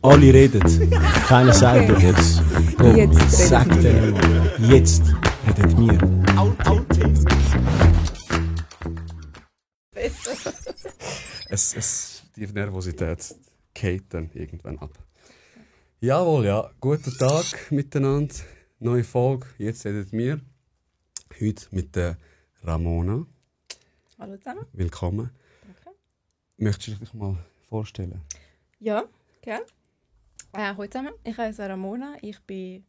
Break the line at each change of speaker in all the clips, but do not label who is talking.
Alle reden, keiner sagt doch jetzt. Komm,
Jetzt
sag
reden
denen mal. Jetzt redet wir. Die Nervosität geht dann irgendwann ab. Jawohl, ja. Guten Tag miteinander. Neue Folge. Jetzt redet wir. Heute mit der Ramona.
Hallo zusammen.
Willkommen.
Danke.
Möchtest du dich mal vorstellen?
Ja, gerne. Hallo zusammen. Ich heiße Ramona. Ich bin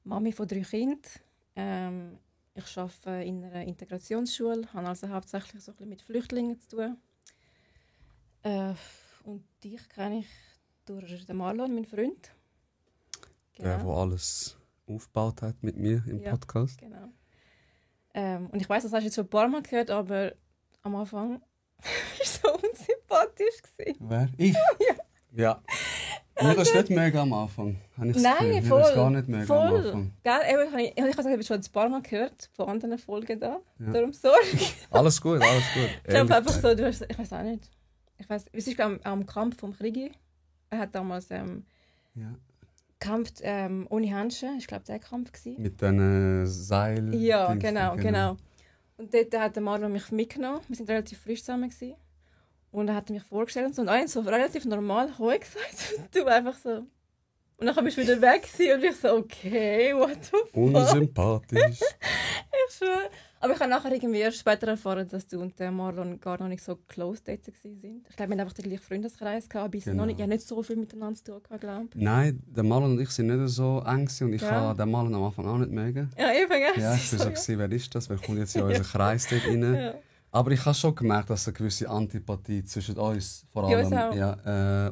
Mami von 3 Kindern. Ich arbeite in einer Integrationsschule, habe also hauptsächlich so ein bisschen mit Flüchtlingen zu tun. Und dich kenne ich durch den Marlon, meinen Freund.
Der, der alles aufgebaut hat mit mir im Podcast.
Genau. Und ich weiss, das hast du jetzt schon ein paar Mal gehört, aber am Anfang war es so unsympathisch.
Wer? Ich? Ja. Mir das nicht mega am Anfang. Habe ich das
Nein,
Gefühl.
voll.
Mir das gar nicht mega am Anfang.
Gell? Ich habe das schon ein paar Mal gehört, von anderen Folgen da.
Ja.
Darum sorry.
Alles gut, alles gut.
Ich glaube einfach so, du hast, ich weiß auch nicht. Es ist am Kampf vom Krieg. Er hat damals gekämpft ohne Handschuhe. Ich glaube, der Kampf gewesen.
Mit diesen Seilen.
Ja, genau. Und dort hat der Marlon mich mitgenommen. Wir waren relativ frisch zusammen gewesen. Und er hat mich vorgestellt und so. Und einer so relativ normal «Hoi» gesagt. Und du einfach so. Und dann bist du wieder weg gewesen. Und ich so «Okay, what the fuck?»
Unsympathisch.
Ich schwöre. Aber ich habe nachher irgendwie erst später erfahren, dass du und der Marlon gar noch nicht so close dates waren. Ich glaube, wir hatten einfach den gleichen Freundeskreis gehabt, aber noch nicht so viel miteinander zu tun gehabt, glaube ich.
Nein, der Marlon und ich sind nicht so eng und ich habe den Marlon am Anfang auch nicht mögen.
Ja, ich vergesse.
Ja, ich war so, wer ist das? Wer kommt jetzt in unseren Kreis dort rein? Ja. Aber ich habe schon gemerkt, dass eine gewisse Antipathie zwischen uns vor allem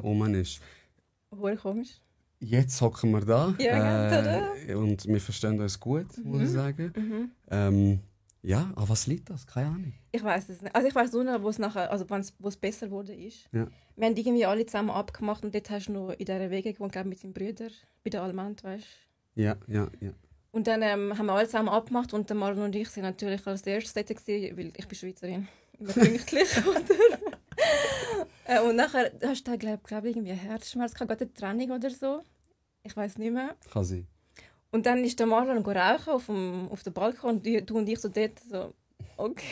rum ist.
Wohl komisch.
Jetzt hocken wir da und wir verstehen uns gut, muss ich sagen. Ja, aber was liegt das? Keine Ahnung.
Ich weiß es nicht. Also ich weiß nur noch, wo es besser wurde ist.
Ja.
Wir haben irgendwie alle zusammen abgemacht und dort hast du noch in dieser Wege gewohnt, glaube mit deinem Bruder, bei der Almend, weißt du?
Ja.
Und dann haben wir alle zusammen abgemacht und der Marlon und ich sind natürlich als erstes dort gewesen, weil ich bin Schweizerin. Immer pünktlich, oder? Und nachher hast du glaube ich, irgendwie einen Herzschmerz gehabt, gerade eine Trennung oder so. Ich weiß nicht mehr.
Kann sein.
Und dann ist der Marlon rauchen auf dem Balkon und du und ich so dort so, okay.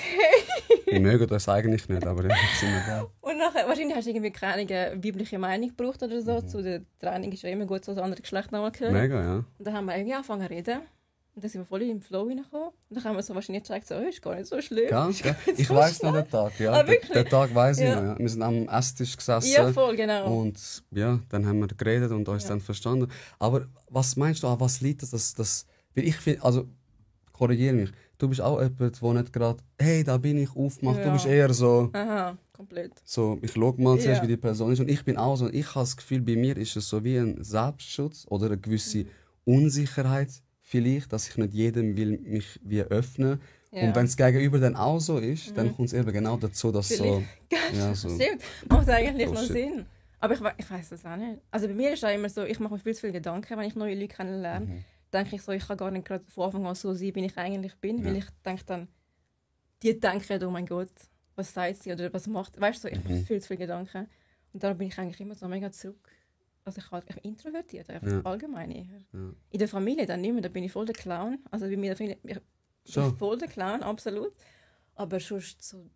Wir mögen das eigentlich nicht, aber jetzt sind wir da.
Und nachher, wahrscheinlich hast du irgendwie keine weibliche Meinung gebraucht oder so. Zu der Training ist ja immer gut, so das andere Geschlecht nochmal gehört.
Mega, ja.
Und dann haben wir irgendwie angefangen zu reden. Und dann sind wir voll in den Flow reingekommen. Und dann haben wir so wahrscheinlich gezeigt, so, ist gar nicht so schlimm.
Ganz, ja. Ich weiss noch den Tag, ja. Den Tag weiss ich noch, ja. Wir sind am Esstisch gesessen.
Ja, voll, genau.
Und ja, dann haben wir geredet und uns dann verstanden. Aber was meinst du, an was liegt das? Weil ich finde, also, korrigiere mich, du bist auch jemand, der nicht gerade, hey, da bin ich, aufgemacht. Du bist eher so...
Aha, komplett.
So, ich schaue mal zuerst, wie die Person ist. Und ich bin auch so, ich habe das Gefühl, bei mir ist es so wie ein Selbstschutz oder eine gewisse Unsicherheit vielleicht, dass ich nicht jedem will mich wie öffnen. Ja. Und wenn es gegenüber dann auch so ist, dann kommt es eben genau dazu, dass so... Ja, so...
Stimmt, macht eigentlich noch Sinn. Aber ich weiss das auch nicht. Also bei mir ist es immer so, ich mache mir viel zu viele Gedanken, wenn ich neue Leute kennenlerne. Denke ich so, ich kann gar nicht gerade von Anfang an so sein, wie ich eigentlich bin. Weil ich denke dann, die denken, oh mein Gott, was sagt sie oder was macht... Weißt du, so, ich mache viel zu viele Gedanken. Und darum bin ich eigentlich immer so mega zurück. Also ich bin introvertiert, einfach allgemein eher. Ja. In der Familie dann nicht mehr, da bin ich voll der Clown. Also bei mir ich bin voll der Clown, absolut. Aber sonst so,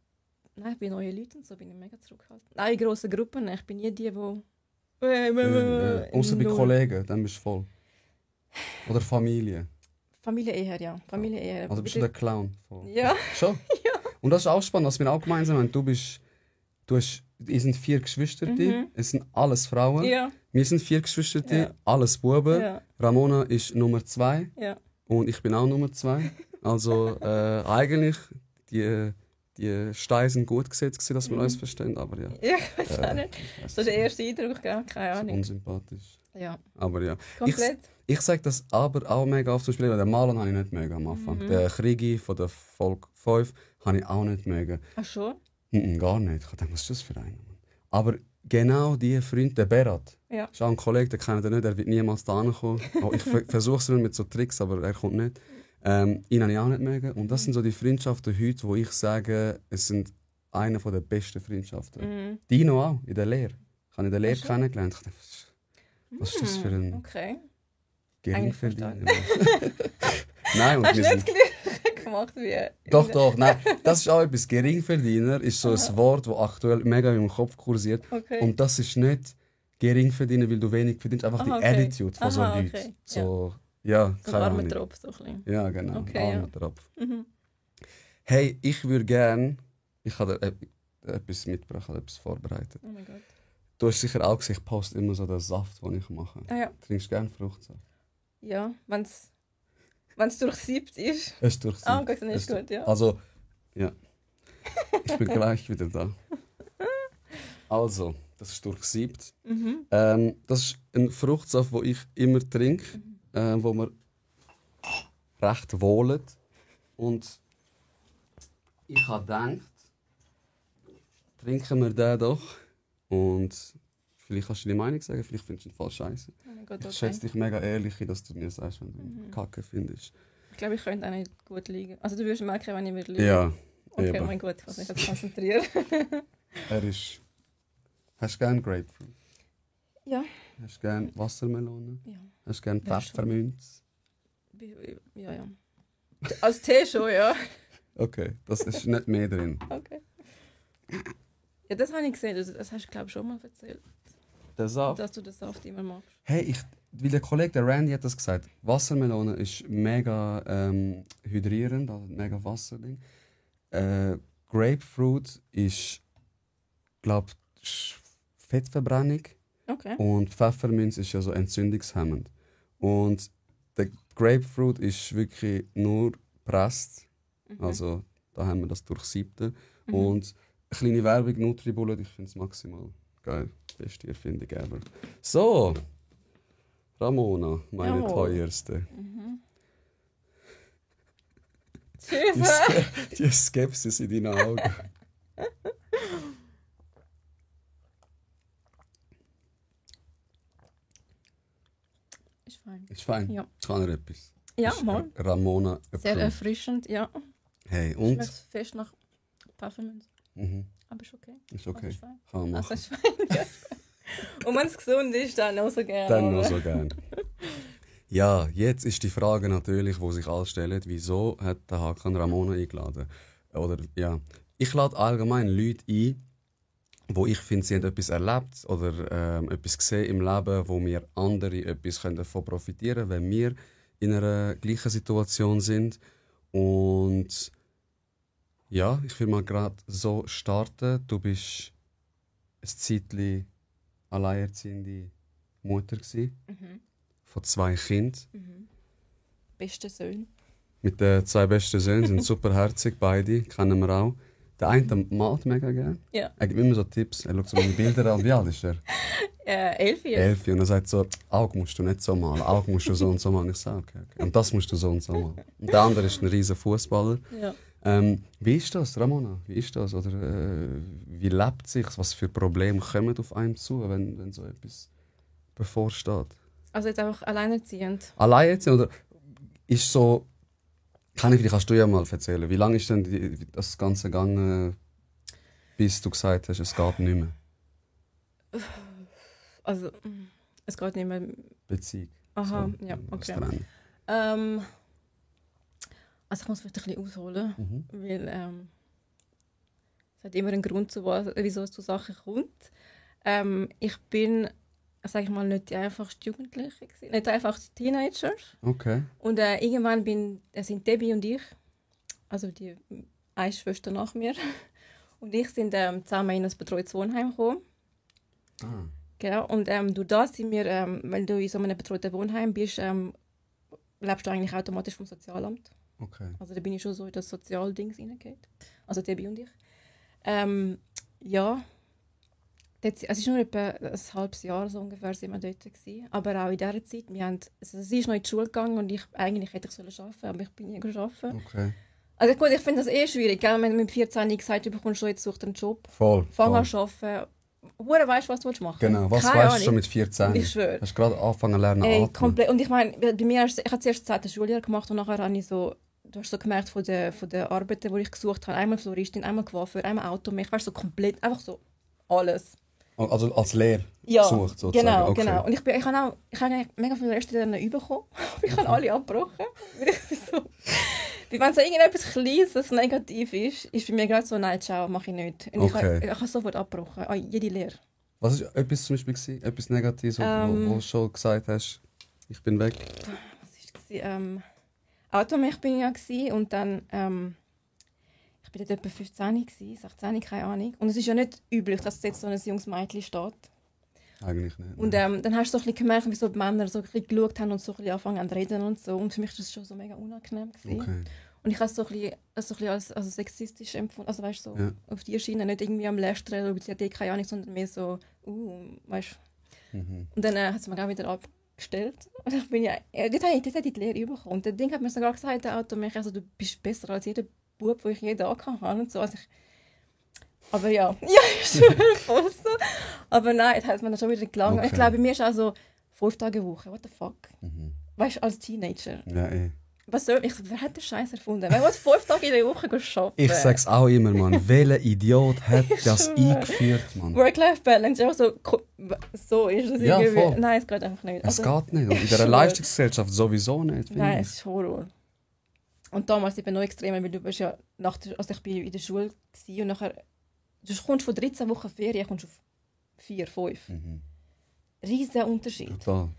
nein, bei neuen Leuten so bin ich mega zurückhaltend. Nein, in grossen Gruppen, ich bin nie die, die...
Außer bei Kollegen, dann bist du voll. Oder Familie.
Familie eher, ja. Familie eher.
Also bist du der Clown?
Ja.
Schon?
Ja.
Und das ist auch spannend, was wir auch gemeinsam haben. Wir sind 4 Geschwister, es sind alles Frauen.
Ja.
Wir sind 4 Geschwister, alles Buben.
Ja.
Ramona ist Nummer 2 und ich bin auch Nummer 2. Also eigentlich, die Steine sind gut gesetzt, dass wir uns verstehen, aber ja.
Ja, ich weiß auch nicht. So der erste Eindruck, keine Ahnung.
Unsympathisch.
Ja.
Aber ja.
Komplett.
Ich sage das aber auch mega oft zu spielen, weil den Marlon habe ich nicht mega am Anfang. Den Kriegi von der Folge 5 habe ich auch nicht mega.
Ach schon?
Gar nicht. Ich dachte, was ist das für einer? Aber genau diese Freund, der Berat, ist auch ein Kollege, den kennt ihr nicht, er wird niemals da kommen. Ich versuche es mit so Tricks, aber er kommt nicht. Ihn habe ich auch nicht mögen. Und das sind so die Freundschaften heute, wo ich sage, es sind eine der besten Freundschaften. Dino auch, in der Lehre. Ich habe in der Lehre kennengelernt. Ich dachte, Was ist das für ein Geringverdiener?
Nein, und hast du nicht das Gleiche gemacht wie...
Doch, nein. Das ist auch etwas. Geringverdiener ist so ein Wort, das aktuell mega im Kopf kursiert. Okay. Und das ist nicht Geringverdiener, weil du wenig verdienst. Einfach die Attitude von so Leuten. Okay. So, ja,
so ein armer Tropf. So ein
ja, genau. Okay, armer Tropf. Hey, ich würde gerne... Ich habe etwas mitgebracht, etwas vorbereitet.
Oh mein Gott.
Du hast sicher auch gesehen, ich poste immer so den Saft, den ich mache.
Ah, ja.
Trinkst du gerne Fruchtsaft?
Ja, wenn es durchsiebt ist.
Es ist durchsiebt.
Ah, dann ist gut, ja.
Also, ja. Ich bin gleich wieder da. Also, das ist durchsiebt. Das ist ein Fruchtsaft, den ich immer trinke, wo mir recht wohlt. Und ich habe gedacht, trinken wir den doch. Und vielleicht kannst du deine Meinung sagen, vielleicht findest du ihn voll scheiße. Oh Gott, ich schätze dich mega ehrlich, dass du mir sagst, wenn du ihn Kacke findest.
Ich glaube, ich könnte auch nicht gut liegen. Also du wirst merken, wenn ich wieder liege.
Ja,
okay, eben. Mein Gott, ich muss mich jetzt konzentrieren.
Hast du gerne Grapefruit?
Ja.
Hast du gerne Wassermelone?
Ja.
Hast du gerne Pfefferminz?
Ja. Als Tee schon, ja.
Okay, das ist nicht mehr drin.
Okay. Ja, das habe ich gesehen. Das hast du, glaube ich, schon mal erzählt.
Der Saft?
Dass du den Saft immer machst.
Hey, weil der Kollege, der Randy, hat das gesagt. Wassermelone ist mega hydrierend, also mega Wasserding. Grapefruit ist, glaube ich, Fettverbrennung.
Okay.
Und Pfefferminz ist ja so entzündungshemmend. Und der Grapefruit ist wirklich nur gepresst. Also da haben wir das Durchsiebte. Und eine kleine Werbung, Nutribullet, ich finde es maximal geil. Beste Erfindung ever. So, Ramona, meine teuerste.
Tschüss.
Die Skepsis in deinen Augen. Ist fein?
Ja.
Kann er etwas?
Ja, mal.
Ramona
approved. Sehr erfrischend, ja.
Hey, und?
Schmeckt fest nach Pfefferminz. Aber ist okay.
Ist okay.
Also ist fein.
Kann man machen.
Also ist fein. Und wenn es gesund ist, dann auch so gerne.
Dann noch so gerne. Ja, jetzt ist die Frage natürlich, die sich alle stellen, wieso hat der Hakan Ramona eingeladen? Oder, ja. Ich lade allgemein Leute ein, wo ich finde, sie haben etwas erlebt oder etwas gesehen im Leben, wo wir andere etwas davon profitieren können, wenn wir in einer gleichen Situation sind. Und ja, ich will mal gerade so starten. Du bist ein Zeitchen alleinerziehende Mutter gewesen, von 2 Kindern.
Beste Söhne.
Mit den 2 besten Söhnen, sind superherzig, beide, kennen wir auch. Der eine malt mega gerne.
Ja.
Er gibt mir immer so Tipps. Er schaut so meine Bilder an. Wie alt ist er?
11 jetzt.
11. Und er sagt so, Auge musst du nicht so malen, Auge musst du so und so malen. Ich sage, okay. Und das musst du so und so malen. Und der andere ist ein riesen Fußballer.
Ja.
Wie ist das, Ramona? Wie ist das? Oder wie lebt es sich? Was für Probleme kommen auf einem zu, wenn so etwas bevorsteht?
Also jetzt einfach alleinerziehend?
Alleinerziehend? Oder ist so... Kannst du ja mal erzählen, wie lange ist denn das Ganze gegangen, bis du gesagt hast, es geht nicht mehr?
Also, es geht nicht mehr.
Beziehung.
Aha, so, ja, okay. Also ich muss vielleicht ein bisschen ausholen, weil es hat immer einen Grund, wieso es zu Sachen kommt. Ich bin, sage ich mal, nicht die einfachste Jugendliche, nicht die einfachste Teenager.
Okay.
Und irgendwann sind Debbie und ich, also die eine Schwester nach mir, und ich sind zusammen in ein betreutes Wohnheim gekommen.
Ah.
Genau. Und durch das sind wir, wenn du in so einem betreuten Wohnheim bist, lebst du eigentlich automatisch vom Sozialamt.
Okay.
Also da bin ich schon so in das Sozialding reingegangen. Also Debbie und ich. Ja. Es ist nur etwa ein halbes Jahr so ungefähr sind wir dort gewesen. Aber auch in dieser Zeit, sie ist noch in die Schule gegangen und eigentlich hätte ich arbeiten sollen, aber ich bin nie arbeiten.
Okay.
Also gut, ich finde das schwierig, gell? Wenn du mit 14 gesagt du bekommst jetzt such einen Job.
Voll.
Fang an zu arbeiten. Hure weißt du, was du machen willst.
Genau, was weißt du schon mit 14?
Ich schwöre.
Hast du gerade angefangen zu lernen?
Komplett. Und ich meine, bei mir, ich habe zuerst das 10. Schuljahr gemacht und nachher habe ich so, du hast so gemerkt von den Arbeiten, die ich gesucht habe, einmal Floristin, einmal Coiffeur, einmal Automech, weißt du, so komplett, einfach so alles.
Also als Lehre
gesucht, sozusagen? Genau. Und ich habe mega viele Restaurants bekommen. Ich habe alle abgebrochen. Wenn so irgendetwas Kleines, das negativ ist bei mir gerade so, nein, ciao, mache ich nicht. Und ich habe sofort abgebrochen. Jede Lehre.
Was war etwas zum Beispiel? Etwas Negatives, wo du schon gesagt hast, ich bin weg?
Was war Automech bin ich ja und dann ich war dort etwa 15, 16, keine Ahnung. Und es ist ja nicht üblich, dass jetzt so ein junges Mädchen steht.
Eigentlich nicht.
Und dann hast du so ein bisschen gemerkt, wie so die Männer so ein bisschen geschaut haben und so ein bisschen angefangen zu reden und so. Und für mich war das schon so mega unangenehm. Okay. Und ich habe es so ein bisschen als sexistisch empfunden. Also weißt du, so auf die Schiene, nicht irgendwie am Lästern oder sie hat keine Ahnung, sondern mehr so, weißt du. Und dann hat es mir auch wieder abgestellt. Und ich bin dort habe ich die Lehre bekommen. Und das Ding hat mir sogar gesagt, der Auto, also du bist besser als jeder Bub, den ich je da hatte. Und so. Also aber ja, ich schwöre voll so. Aber nein, das hat mir dann schon wieder gelangt. Okay. Ich glaube, bei mir ist auch so 5 Tage eine Woche. What the fuck? Weißt du, als Teenager.
Ja,
Was soll ich? Wer hat den Scheiß erfunden? Wer will 5 Tage in der Woche arbeiten?
Ich sag's auch immer, Mann. Welcher Idiot hat das eingeführt, Mann?
Work-Life-Balance, auch so ist es
ja,
irgendwie.
Voll.
Nein, es geht einfach nicht.
Es geht nicht. Und in dieser Leistungsgesellschaft sowieso nicht.
Nein, es ist Horror. Und damals ich bin noch extremer, weil du bist ja also ich bin in der Schule und nachher du kommst von 13 Wochen Ferien, kommst auf 4, 5. Riesen Unterschied.
Brutal.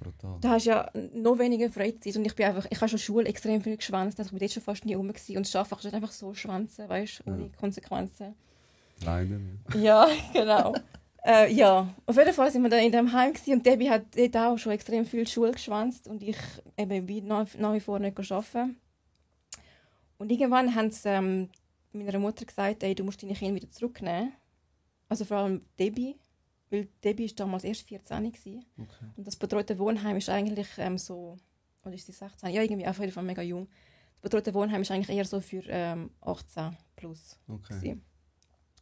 Du hast ja noch weniger Freizeit und ich habe schon Schule extrem viel geschwänzt, also ich bin jetzt schon fast nie rum gewesen. Und das Arbeiten kannst du einfach so schwänzen, weißt, ohne Konsequenzen.
Leider.
Ja, genau. Ja, auf jeden Fall sind wir dann in diesem Heim gewesen, und Debbie hat dort auch schon extrem viel Schule geschwänzt und ich eben nach wie vor nicht arbeiten. Und irgendwann haben sie meiner Mutter gesagt, ey, du musst deine Kinder wieder zurücknehmen. Also vor allem Debbie, weil Debbie war damals erst 14 gewesen. Okay. Und das betreute Wohnheim ist eigentlich so, oder ist sie 16? Ja, irgendwie auf jeden Fall mega jung. Das betreute Wohnheim ist eigentlich eher so für 18 plus. Okay.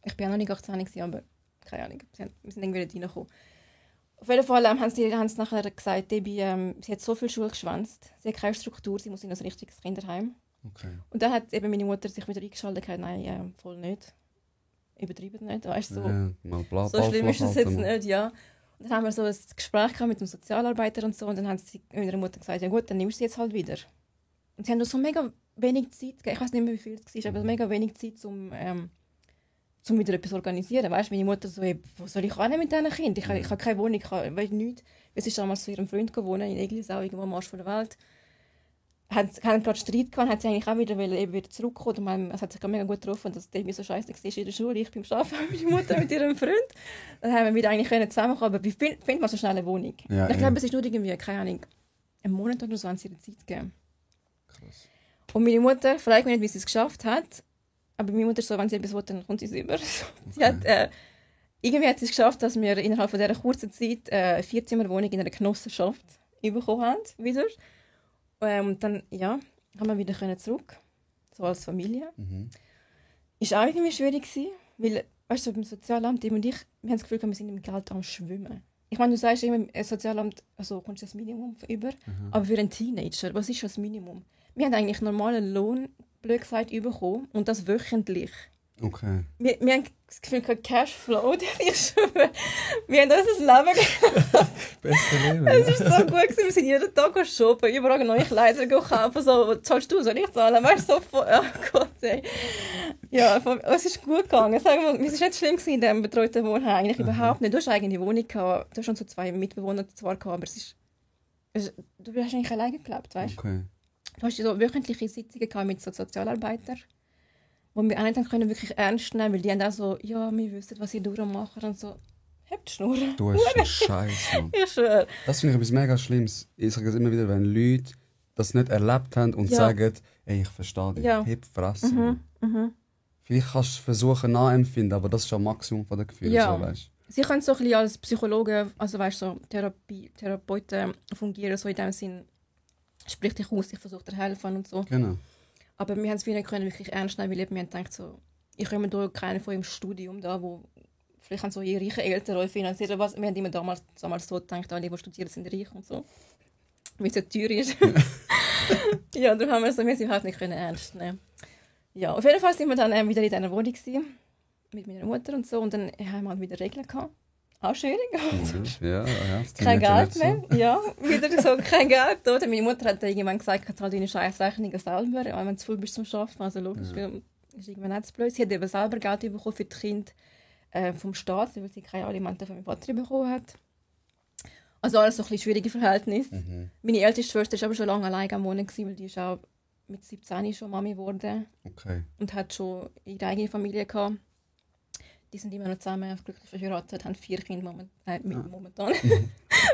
Ich war ja noch nicht 18 gewesen, aber keine Ahnung, wir sind irgendwie nicht reingekommen. Auf jeden Fall haben sie nachher gesagt, Debbie, sie hat so viel Schule geschwänzt, sie hat keine Struktur, sie muss in ein richtiges Kinderheim. Okay. Und dann hat eben meine Mutter sich wieder eingeschaltet und gesagt, nein, voll nicht. Übertreibt nicht, weißt du, so schlimm ist das jetzt nicht, ja. Und dann haben wir so ein Gespräch mit dem Sozialarbeiter und so, und dann haben sie meiner Mutter gesagt, ja gut, dann nimmst du sie jetzt halt wieder. Und sie haben noch so mega wenig Zeit, ich weiß nicht mehr, wie viel es war, aber mega wenig Zeit, um wieder etwas zu organisieren. Weißt du, meine Mutter so, wo soll ich hin mit diesen Kindern? Ich habe keine Wohnung, ich weiß nichts. Sie ist damals zu ihrem Freund gewohnt, in Eglisau, irgendwo am Arsch von der Welt. Haben gerade Streit gehabt, hat sie eigentlich auch wieder zurückgekommen. Und es hat sich mega gut getroffen, dass Debbie so scheiße war in der Schule, ich beim Arbeiten, meine Mutter mit ihrem Freund. Dann haben wir wieder eigentlich zusammenkommen. Aber wie findet man so schnell eine Wohnung? Ja, ich glaube, es ist nur irgendwie, keine Ahnung, einen Monat oder so haben sie ihr Zeit gegeben. Krass. Und meine Mutter fragt mich nicht, wie sie es geschafft hat. Aber meine Mutter ist so, wenn sie etwas will, dann kommt sie es über. Sie hat, irgendwie hat sie es geschafft, dass wir innerhalb von dieser kurzen Zeit eine 4-Zimmer-Wohnung in einer Genossenschaft bekommen haben. Wieder. Und dann, ja, haben wir wieder zurück, so als Familie. Ist auch irgendwie schwierig gewesen, weil, weißt du, beim Sozialamt, und ich, wir haben das Gefühl, wir sind im Geld am Schwimmen. Ich meine, du sagst immer, im Sozialamt, also kommst du das Minimum über, aber für einen Teenager, was ist schon das Minimum? Wir haben eigentlich normalen Lohn, blöd gesagt, bekommen, und das wöchentlich.
Okay.
Wir haben das Gefühl, Cashflow, wir haben unser Leben gehabt.
Beste Leben.
Es ist so gut gewesen. Wir sind jeden Tag shoppen, überall neue Kleider kaufen. So, zahlst du, soll ich zahlen? Weißt du, so, oh Gott, ey. Ja, es ist gut gegangen. Es war nicht schlimm gewesen in diesem betreuten Wohnheim. Eigentlich überhaupt nicht. Du hast eine eigene Wohnung gehabt. Du hast schon so 2 Mitbewohner zwar gehabt, aber du hast eigentlich alleine gelebt, weißt du? Okay. Du hast so wöchentliche Sitzungen gehabt mit so Sozialarbeitern, wo wir auch nicht können wirklich ernst nehmen, weil die haben auch so, ja, wir wissen, was sie durchmachen und so. Habt die Schnur.
Du hast einen Scheiß, Mann.
Ich schwöre.
Das finde ich etwas mega Schlimmes. Ich sage es immer wieder, wenn Leute das nicht erlebt haben und sagen, ey, ich verstehe dich, heb Fresse. Vielleicht kannst du versuchen nachempfinden, aber das ist schon das Maximum der Gefühle.
Ja.
So, weißt.
Sie können so ein bisschen als Psychologen, also weißt, so Therapeuten fungieren, so in dem Sinn, sprich dich aus, ich versuche dir helfen und so.
Genau.
Aber wir haben es wirklich ernst nehmen, weil wir haben gedacht, so, ich komme durch keinen von ihrem Studium da, wo vielleicht haben so ihre reichen Eltern finanziert. Wir haben immer damals so gedacht, alle, die studieren, sind reich und so. Weil es so teuer ist. Ja, darum haben wir es überhaupt nicht ernst nehmen. Ja, auf jeden Fall sind wir dann wieder in dieser Wohnung gewesen, mit meiner Mutter und so. Und dann haben wir wieder Regeln gehabt. auch schwierig.
Ja.
Kein Geld mehr. Ja, wieder so kein Geld. Oder? Meine Mutter hat irgendwann gesagt, ich zahle deine Scheißrechnungen selber, wenn du zu viel bist zum Arbeiten. Also logisch, ist irgendwann nicht zu blöd. Sie hat eben selber Geld bekommen für die Kinder vom Staat, weil sie keine Alimente von meinem Vater bekommen hat. Also alles so ein bisschen schwierige Verhältnisse. Meine älteste Schwester war aber schon lange allein am Wohnen, weil die ist auch mit 17 schon Mami geworden.
Okay.
Und hat schon ihre eigene Familie gehabt. Die sind immer noch zusammen, glücklich verheiratet, haben 4 Kinder momentan.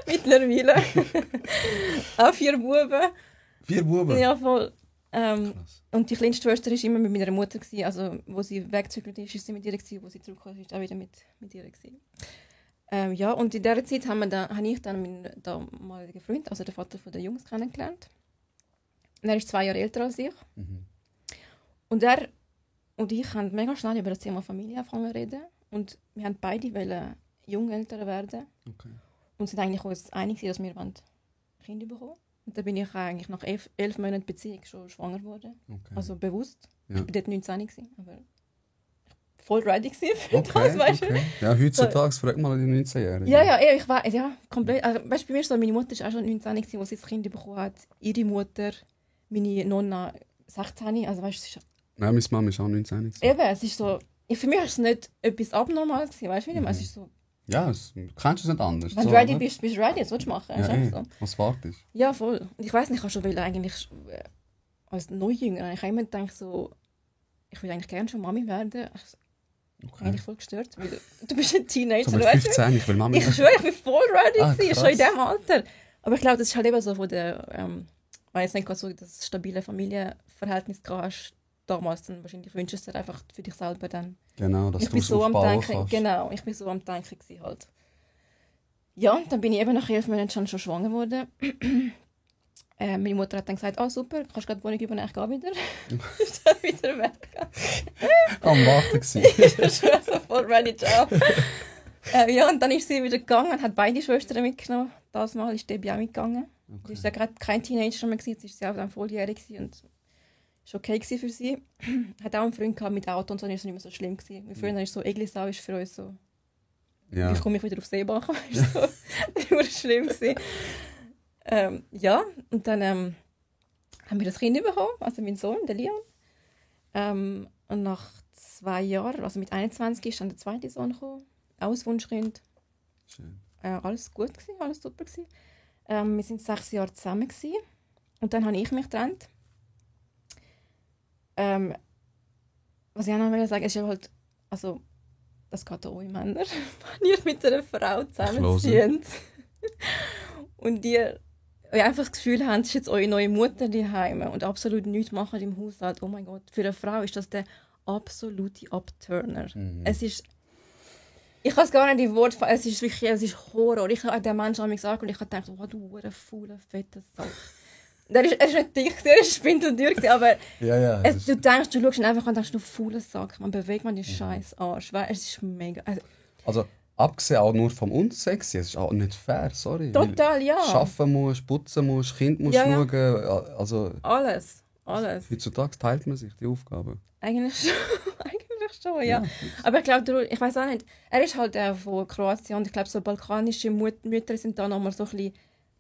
Mittlerweile. Auch 4 Buben.
4 Buben?
Ja, voll. Und die kleinste Schwester war immer mit meiner Mutter. Also, wo sie weggezügelt ist, ist sie mit ihr. Wo sie zurückkam, ist auch wieder mit ihr. Ja, und in dieser Zeit habe ich dann meinen damaligen Freund, also den Vater der Jungs, kennengelernt. Und er ist 2 Jahre älter als ich. Und er und ich haben mega schnell über das Thema Familie angefangen zu reden. Und wir haben beide Jungeltern werden.
Okay. Und
sind eigentlich uns einig, dass wir Kinder bekommen. Und dann bin ich eigentlich nach 11 Monaten Beziehung schon schwanger geworden. Okay. Also bewusst. Ja. Ich war dort 19, aber voll ready für das, weißt du?
Ja, heutzutage fragt man die 19-Jährigen.
Ja, ich weiß, ja, komplett. Also, weißt du, bei mir so, meine Mutter war auch schon 19, als sie das Kind bekommen hat. Ihre Mutter, meine Nonna 16, also weißt du,
nein, meine Mama ist auch 19.
Eben, es ist so, für mich war es nicht etwas Abnormales, weißt du, wie es ist so.
Ja, kennst du es nicht anders.
Wenn du ready bist du ready, das willst du machen.
Ja,
so.
Was wartest du?
Ja, voll. Und ich weiss nicht, ich habe schon eigentlich als Neujünger, ich habe immer gedacht, so, ich will eigentlich gerne schon Mami werden. Ich bin eigentlich voll gestört, weil du bist ein Teenager.
So mit 15, ich will Mami werden.
Ich schwöre, ich bin voll ready, schon in diesem Alter. Aber ich glaube, das ist halt eben so von der, weil jetzt nicht so das stabile Familienverhältnis hast, damals, dann wahrscheinlich wünschst du dir einfach für dich selber dann.
Genau, dass
du so aufbauen kannst. Genau, ich bin so am Denken halt. Ja, dann bin ich eben nach 11 Monaten schon schwanger geworden. Meine Mutter hat dann gesagt, super, du kannst gerade die Wohnung übernehmen, ich gehe wieder. Ist dann wieder weg.
Am Warten gewesen.
Ich war schon so voll ready, ciao. Ja, und dann ist sie wieder gegangen und hat beide Schwestern mitgenommen. Das Mal ist Debbie auch mitgegangen. Okay. Sie war ja gerade kein Teenager mehr, jetzt war sie auch dann volljährig und es war okay für sie. Hat auch einen Freund gehabt mit Auto und so, ist es nicht mehr so schlimm gewesen. Wie früher war es so, Eglisau ist für uns so, ja. Ich komme mich wieder auf Seebach, das war so schlimm gewesen. Ja, und dann haben wir das Kind bekommen, also mein Sohn, der Leon. Und nach 2 Jahren, also mit 21, ist dann der zweite Sohn gekommen, auch ein Wunschkind.
Schön.
Alles gut gewesen, alles super gewesen. Wir waren 6 Jahre zusammen gewesen. Und dann habe ich mich getrennt. Was ich auch noch sagen will, ist halt, also, das geht auch in Männern, wenn ihr mit einer Frau zusammenzieht und ihr einfach das Gefühl habt, es ist jetzt eure neue Mutter daheim und absolut nichts machen im Haushalt. Oh mein Gott, für eine Frau ist das der absolute Upturner. Es ist, ich kann es gar nicht in Worte fassen, es ist wirklich, es ist Horror. Ich habe den Menschen an mich gesagt und ich habe gedacht, oh, du fauler, fetter Sack. Er ist nicht dick, er ist spindeldürr, aber
ja,
du denkst, du schaust ihn einfach an und denkst, du fauler Sack, man bewegt man den scheiß Arsch. Es ist mega.
Also abgesehen auch nur vom Unsexy, es ist auch nicht fair, sorry.
Total, ja.
Arbeiten musst, putzen musst, Kind musst schauen, also...
Alles.
Heutzutage teilt man sich die Aufgaben.
Eigentlich schon, ja. Aber ich glaube, ich weiß auch nicht, er ist halt von Kroatien und ich glaube, so balkanische Mütter sind da nochmal so ein bisschen,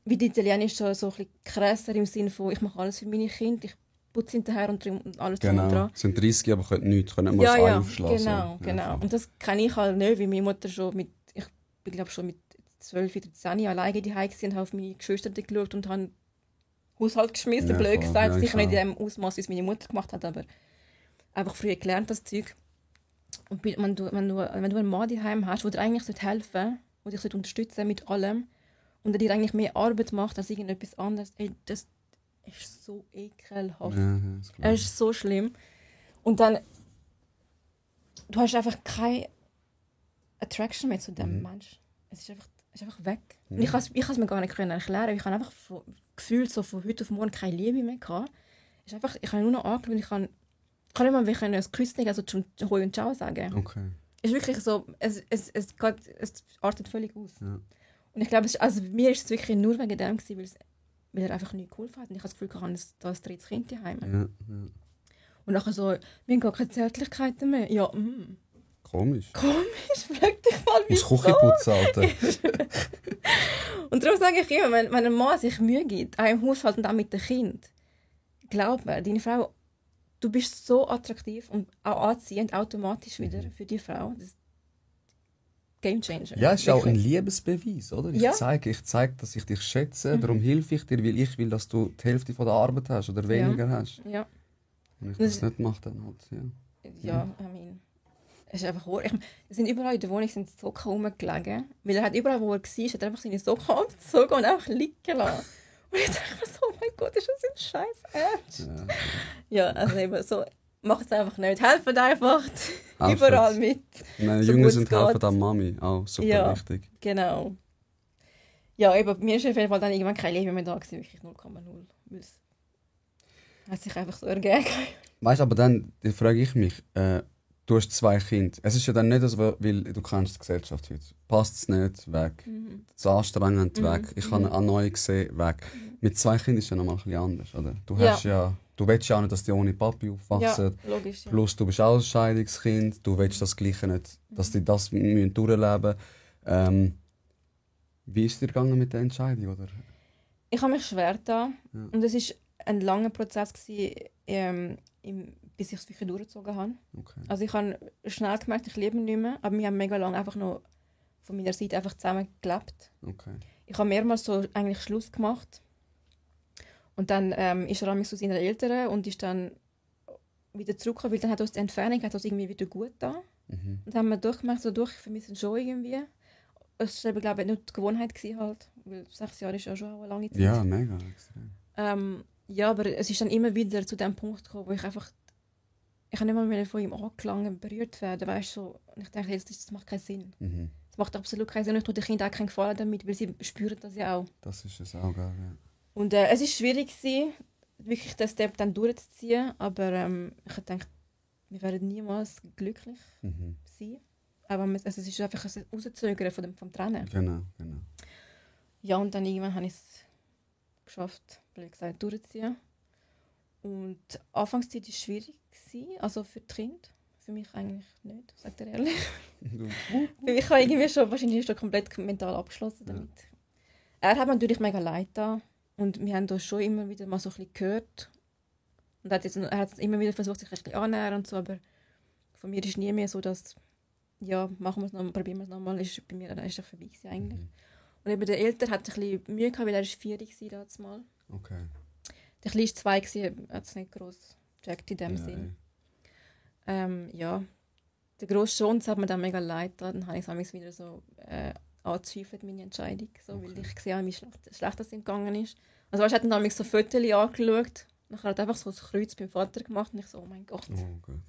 wie die Italienischen, so ein bisschen krasser im Sinne von, ich mache alles für meine Kinder, ich putze hinterher und alles drum und dran.
Sind 30, aber können nicht mal das Ei aufschlagen.
Genau. Ja, und das kenne ich halt nicht, weil meine Mutter ich glaube schon mit 12 oder 10 alleine die Hause und habe auf meine Geschwister geschaut und habe Haushalt geschmissen, blöd gesagt. Sicher nicht in dem Ausmaß, wie es meine Mutter gemacht hat, aber einfach früher gelernt, das Zeug. Und wenn du einen Mann daheim hast, der dir eigentlich helfen sollte, der dich unterstützen mit allem und der dir eigentlich mehr Arbeit macht als irgendetwas anderes, das ist so ekelhaft.
Ja,
es ist so schlimm. Und dann, du hast einfach keine Attraction mehr zu dem Menschen. Es ist einfach weg. Ja. Und ich kann es mir gar nicht erklären. Ich habe einfach gefühlt, so von heute auf morgen keine Liebe mehr gehabt. Ich habe nur noch angeschaut, ich kann nicht mal wirklich ein Küsschen, also Hoi und Ciao sagen.
Okay.
Es ist wirklich so, es artet völlig aus.
Ja.
Und ich glaube, also bei mir war es wirklich nur wegen dem, weil er einfach nicht geholfen hat. Und ich habe das Gefühl, ich habe ein drittes Kind daheim.
Ja.
Und nachher so, wir haben gar keine Zärtlichkeiten mehr. Ja,
Komisch.
Frag dich mal, wieso.
Aus Küche putzen, Alter.
Und darum sage ich immer, wenn ein Mann sich Mühe gibt, auch im Haushalt und auch mit dem Kind, glaub mir, deine Frau, du bist so attraktiv und auch anziehend automatisch wieder für die Frau. Das ist Game Changer.
Ja, es ist auch ein Liebesbeweis, oder? Ich
Ja.
zeige, dass ich dich schätze, darum helfe ich dir, weil ich will, dass du die Hälfte von der Arbeit hast oder weniger hast.
Ja.
Wenn ich das nicht mache, dann halt,
Ja, I mean, es ist einfach wahr. Sind überall in der Wohnung sind Socken rumgelegen. Weil er hat überall, wo er war, hat er einfach seine Socken angezogen und einfach liegen lassen. Und ich dachte mir so, oh mein Gott, ist das ein scheiß Ernst? Ja, also eben so, macht es einfach nicht. Helft einfach überall mit.
Meine
so
Jungen sind
gut es
helfen
geht.
an Mami, auch super
Ja.
wichtig.
Genau. Ja, eben, mir ist auf jeden Fall dann irgendwann kein Leben mehr da gewesen, wirklich 0,0. Weil es hat sich einfach so ergeben.
Weißt du, aber dann frage ich mich, du hast 2 Kinder. Es ist ja dann nicht so, weil du kennst die Gesellschaft heute. Passt es nicht, weg. Zu anstrengend, weg. Ich habe eine neue gesehen, weg. Mit 2 Kindern ist es ja noch mal ein bisschen anders, oder? Du hast du willst ja auch nicht, dass die ohne Papi aufwachsen.
Ja, logisch. Ja.
Plus du bist auch ein Scheidungskind. Du willst das Gleiche nicht, dass die das durchleben müssen. Wie ist es dir gegangen mit der Entscheidung, oder?
Ich habe mich schwer getan.
Ja.
Und es war ein langer Prozess, bis ich es wirklich durchgezogen habe.
Okay.
Also ich habe schnell gemerkt, ich lebe nicht mehr, aber wir haben mega lange einfach noch von meiner Seite einfach zusammen gelebt.
Okay.
Ich habe mehrmals so eigentlich Schluss gemacht. Und dann ist er zu seinen Eltern und ist dann wieder zurückgekommen, weil dann hat uns die Entfernung hat uns irgendwie wieder gut getan.
Mhm.
Und dann haben wir durchgemacht, so durch, für mich schon irgendwie. Es war, glaube ich, nicht die Gewohnheit gewesen, halt, weil 6 Jahre ist ja schon eine lange Zeit.
Ja, mega. Extrem.
Ja, aber es ist dann immer wieder zu dem Punkt gekommen, wo ich einfach nicht mehr von ihm angelangt, berührt werden, weißt du, so. Und ich denke, das macht keinen Sinn.
Mhm.
Das macht absolut keinen Sinn. Und ich tue den Kindern auch keinen Gefallen damit, weil sie spüren das ja auch.
Das ist es auch, ja.
Und es war schwierig gewesen, wirklich den Step dann durchzuziehen, aber ich denke, wir werden niemals glücklich sein. Aber es ist einfach ein Rauszögern vom Trennen.
Genau.
Ja, und dann irgendwann habe ich es geschafft, blöd gesagt, durchzuziehen. Und die Anfangszeit war schwierig, also für die Kinder. Für mich eigentlich nicht, sagt er ehrlich. Ich habe irgendwie schon, wahrscheinlich ist er komplett mental abgeschlossen damit. Er hat mir natürlich mega leid getan. Und wir haben das schon immer wieder mal so ein bisschen gehört. Und er hat immer wieder versucht, sich ein bisschen annähern und so, aber von mir ist nie mehr so, dass ja, machen wir es nochmal, probieren wir es nochmal, ist bei mir dann ist es vorbei eigentlich. Und eben der Ältere hat ein bisschen Mühe gehabt, weil er 4 war damals mal.
Okay.
Der Kleine war 2, hat es nicht gross gecheckt in dem Sinn. Ja, der Grosse schon, das hat mir dann mega leid getan. Dann habe ich es wieder so angezweifelt, meine Entscheidung, so, weil ich sehe, wie schlecht das gegangen ist. Also weißt, er hat dann so Fotos angeschaut. Nachher hat er einfach so ein Kreuz beim Vater gemacht und ich so, oh mein Gott.
Oh Gott.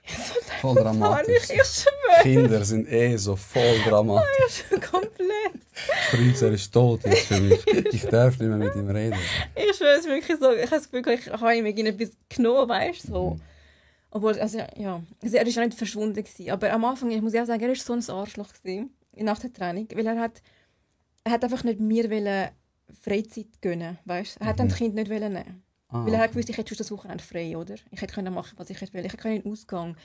So,
Voll dramatisch.
ich schwöre.
Kinder sind so voll dramatisch.
Komplett.
Kreuzer ist tot jetzt für mich. Ich darf nicht mehr mit ihm reden.
Ich schwöre, es ist wirklich so, ich habe das Gefühl, ich habe ihm etwas genommen, weißt du, so. Obwohl, also, ja, also, er war ja nicht verschwunden gewesen. Aber am Anfang, ich muss ja sagen, er war so ein Arschloch gewesen, nach der Trennung, weil er hat einfach nicht mir Freizeit gönnen, weißt? Er hat dann das Kind nicht nehmen. Weil er hat gewusst, ich hätte schon das Wochenende frei, oder? Ich hätte machen, was ich wollte. Ich hätte in den Ausgang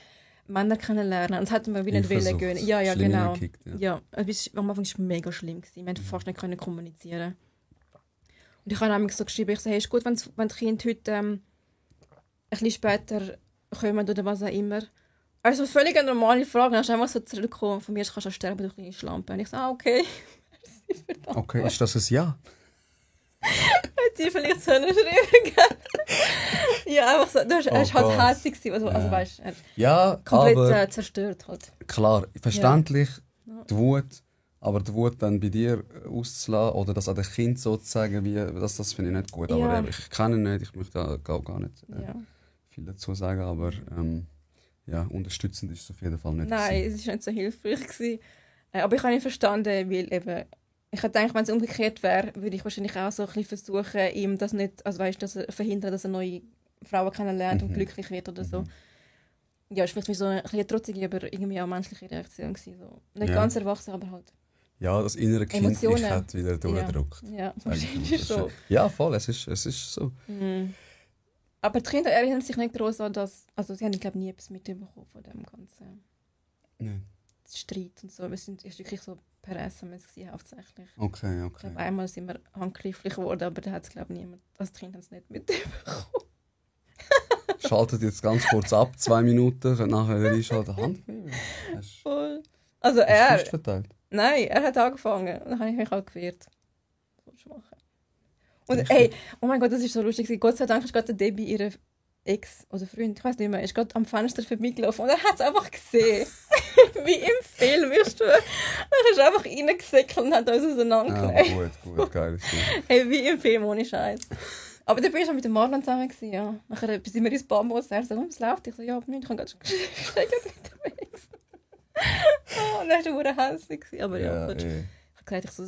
Männer kennenlernen. Und das hätte man wieder nicht gönnen. Ja, genau.
Gekickt,
ja. Am Anfang war es mega schlimm gewesen. Wir konnten fast nicht kommunizieren. Und ich habe nämlich so geschrieben, ich so, hey, ist gut, wenn die Kinder heute ein bisschen später kommen oder was auch immer. Also völlig eine normale Frage. Dann ist einfach so zurückgekommen, von mir kannst du sterben durch eine Schlampe. Und ich so, okay.
Okay, ist das ein Ja?
Hätte ich vielleicht so eine schreiben können. Ja, einfach so. Er war halt hässlich. Also weißt du,
ja,
komplett
aber
zerstört halt.
Klar, verständlich, die Wut, aber die Wut dann bei dir auszulassen oder das an den Kind sozusagen, das finde ich nicht gut.
Ja.
Aber ich kenne ihn nicht, ich möchte da gar nicht viel dazu sagen, aber unterstützend ist es auf jeden Fall nicht.
Nein, es war nicht so hilfreich gewesen. Aber ich habe ihn verstanden, weil eben, ich habe gedacht, wenn es umgekehrt wäre, würde ich wahrscheinlich auch so ein bisschen versuchen, ihm das nicht, also weißt, dass er verhindern, dass er neue Frauen kennenlernt und glücklich wird oder so. Ja, es war vielleicht so eine trotzige, aber irgendwie auch menschliche Reaktion gewesen, so. Nicht ganz erwachsen, aber halt.
Ja, das innere Kind hat wieder durchgedrückt.
Ja, wahrscheinlich schon.
Ja, voll, es ist so.
Aber die Kinder erinnern sich nicht groß an das, also sie haben, glaube ich, nie etwas mitbekommen von dem Ganzen.
Nein.
Streit und so. Es war wirklich so per SMS hauptsächlich.
Okay.
Ich glaube, einmal sind wir handgreiflich geworden, aber da hat es, glaube ich, niemand. Also die Kinder haben es nicht mitbekommen.
Schaltet jetzt ganz kurz ab, 2 Minuten, könnt nachher wieder einschalten. Handgreiflich?
Voll. Also Nein, er hat angefangen. Dann habe ich mich halt gewehrt. Was willst du machen? Und hey, oh mein Gott, das ist so lustig. Gott sei Dank ist gerade Debbie, ihre Ex oder Freund, ich weiß nicht mehr, ist gerade am Fenster vorbeigelaufen und er hat es einfach gesehen. Wie im Film, weißt du. Er ist einfach reingesäckelt und hat uns auseinandergelegt.
Gut, geil.
Hey, wie im Film, ohne Scheiß. Aber dann bist du mit dem Marlon zusammen gewesen, ja. Nachher sind wir ins Bambus, er so, es läuft. Ich so, ja, aber nicht, ich habe gerade schon geschreckt mit dem Ex. Und dann war er hässlich. Aber ja, gut. Ich habe gesagt,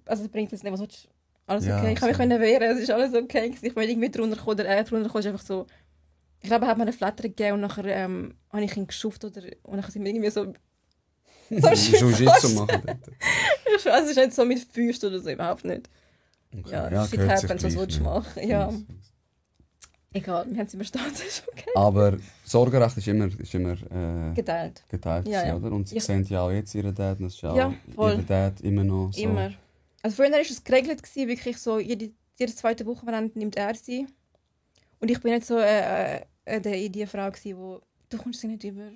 also es bringt jetzt nicht, was willst du? Alles okay, ich kann mich wehren, es ist alles okay. Ich bin irgendwie drunter gekommen, oder er drunter gekommen, ist einfach so... Ich glaube, er hat mir eine Flatter gegeben und nachher habe ich ihn geschufft und dann sind wir irgendwie so
Jiu-Jitsu machen.
Also es ist nicht so mit Füßen oder so, überhaupt nicht.
Okay.
Ja, shit happens, was willst du machen? Ja. Egal, wir haben es überstanden, ist okay.
Aber Sorgerecht ist immer
geteilt.
Ja. Oder? Und sie sehen ja auch jetzt ihren Dad, das ist ja auch ihr Dad immer noch so.
Immer. Also früher war es geregelt, wirklich so, jede zweite Woche nimmt er sie. Und ich bin nicht so die Frau gewesen, wo du kommst sie nicht über.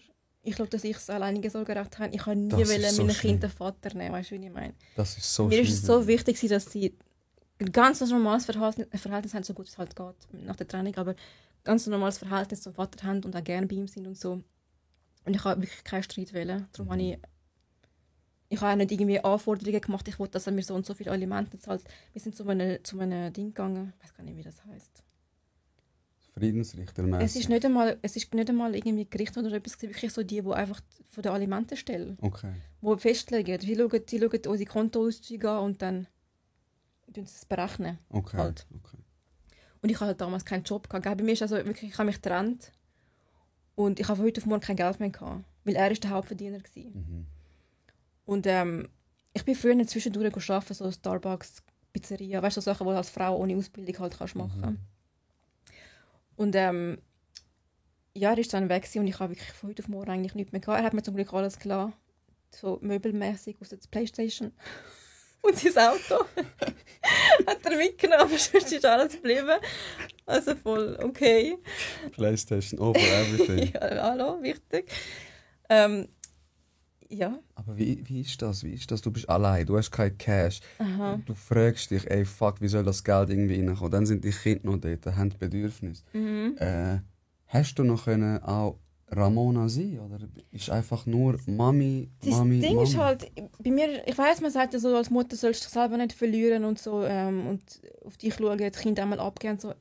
Ich glaube, dass ich das alleinige Sorgerecht habe. Ich kann nie meinen Kind den Vater nehmen, weißt du, wie ich meine?
Das ist so
Mir ist es so wichtig, dass sie ein ganz normales Verhältnis haben, so gut es halt geht, nach der Trennung, aber ganz normales Verhältnis zum Vater haben und auch gerne bei ihm sind und so. Und ich habe wirklich keinen Streit wählen. Darum habe ich habe auch nicht irgendwie Anforderungen gemacht, ich wollte, dass er mir so und so viele Alimente zahlt. Wir sind zu einem Ding gegangen, ich weiß gar nicht, wie das heisst.
Friedensrichtermäßig.
Es ist nicht einmal irgendwie Gericht oder etwas, wirklich so die einfach von den Alimenten stellen.
Okay.
Die festlegen. Die schauen unsere Kontoauszüge an und dann es berechnen.
Okay.
Halt.
Okay.
Und ich hatte halt damals keinen Job gehabt. Bei mir ist also wirklich, ich habe mich getrennt und ich habe von heute auf morgen kein Geld mehr gehabt, weil er ist der Hauptverdiener war.
Mhm.
Und ich bin früher zwischendurch arbeiten, so Starbucks, Pizzeria, weißt du, so Sachen, die du als Frau ohne Ausbildung halt kannst machen.
Mhm.
Und er ist dann weg und ich habe wirklich von heute auf morgen eigentlich nichts mehr gehabt. Er hat mir zum Glück alles gelassen, so möbelmäßig aus der Playstation und sein Auto hat er mitgenommen, aber sonst ist alles geblieben. Also voll okay.
Playstation over everything.
Ja, hallo, wichtig. Ja.
Aber wie ist das? Du bist allein, du hast kein Cash.
Aha.
Du fragst dich, ey, fuck, wie soll das Geld irgendwie reinkommen? Dann sind die Kinder noch dort, haben Bedürfnisse.
Mhm.
Hast du noch auch Ramona sein? Oder ist einfach nur Mami?
Das Ding ist halt, bei mir, ich weiss, man sagt ja so, als Mutter sollst du dich selber nicht verlieren und so und auf dich schauen, das Kind einmal abgeben. So.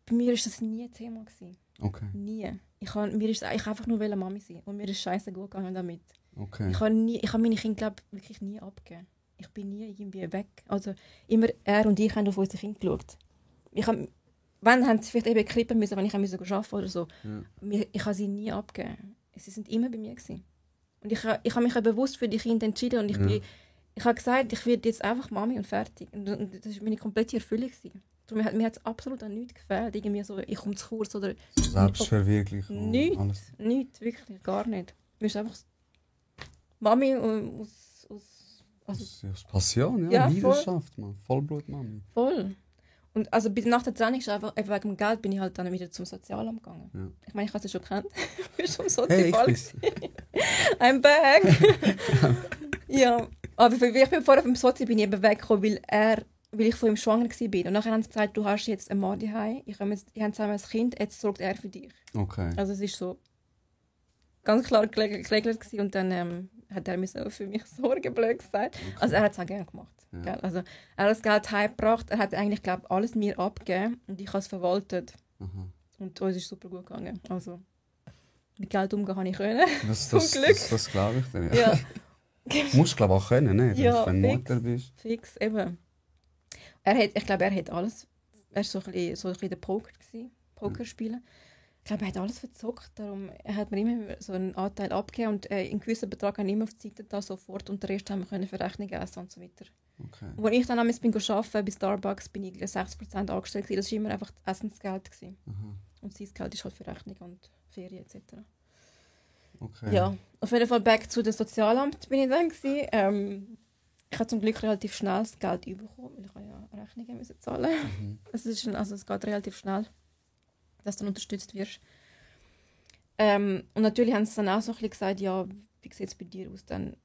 Bei mir war das nie ein Thema gewesen.
Okay.
Nie. Ich einfach nur Mami sein und mir ist scheiße gut gegangen damit.
Okay.
Ich habe meine Kinder wirklich nie abgegeben. Ich bin nie irgendwie weg. Also immer er und ich haben auf unsere Kinder geschaut. Wann haben sie vielleicht eben klippen müssen, wenn ich arbeiten oder so. Ja. Ich habe sie nie abgegeben. Sie sind immer bei mir gewesen. Und ich habe mich bewusst für die Kinder entschieden und ich habe gesagt, ich werde jetzt einfach Mami und fertig. Und das war meine komplette Erfüllung gewesen. Mir hat es absolut an nichts gefehlt. Irgendwie so, ich komme zu kurz oder...
Selbstverwirklichung.
Nichts, wirklich, gar nicht. Mir ist einfach Mami aus
Passion, ja Leidenschaft, man. Vollblut-Mami.
Voll. Und also nach der Trennung, wegen dem Geld, bin ich halt dann wieder zum Sozialamt gegangen. Ja. Ich meine, ich habe es ja schon gekannt. Du bist vom Sozialfall. I'm back. Ja, aber ich bin vorher vom Sozi bin ich eben weggekommen, weil ich von ihm schwanger war. Und nachher haben sie gesagt, du hast jetzt eine Mann daheim, ich habe zusammen ein Kind, jetzt sorgt er für dich.
Okay.
Also es ist so ganz klar geregelt gewesen. Und dann hat er mir so für mich Sorgen, blöd gesagt. Okay. Also er hat es auch gerne gemacht. Ja. Also er hat das Geld heimgebracht, er hat eigentlich, glaube ich, alles mir abgegeben und ich habe es verwaltet. Aha. Und uns ist super gut gegangen. Also mit Geld umgehen habe ich können.
Zum Glück. Das glaube ich dir. Ja. Du musst, glaube ich, auch können, ne?
Ja,
wenn du Mutter bist.
Fix, eben. Ich glaube, er hat alles. Er war so ein bisschen der Poker spielen. Ich glaube, er hat alles verzockt. Darum hat mir immer so einen Anteil abgegeben und einen gewissen Betrag haben immer auf die Seite da sofort und den Rest haben wir für Rechnung essen und so weiter. Okay. Und als ich dann arbeiten bei Starbucks, bin ich 60% angestellt gewesen. Das war immer einfach Essensgeld gewesen. Und sein Geld ist halt für Rechnung und Ferien etc.
Okay.
Ja, auf jeden Fall back zu dem Sozialamt bin ich dann gewesen. Ich habe zum Glück relativ schnell das Geld bekommen, weil ich ja Rechnungen müssen zahlen. Es geht relativ schnell, dass du dann unterstützt wirst. Und natürlich haben sie dann auch so ein bisschen gesagt, ja, wie sieht es bei dir aus, dann,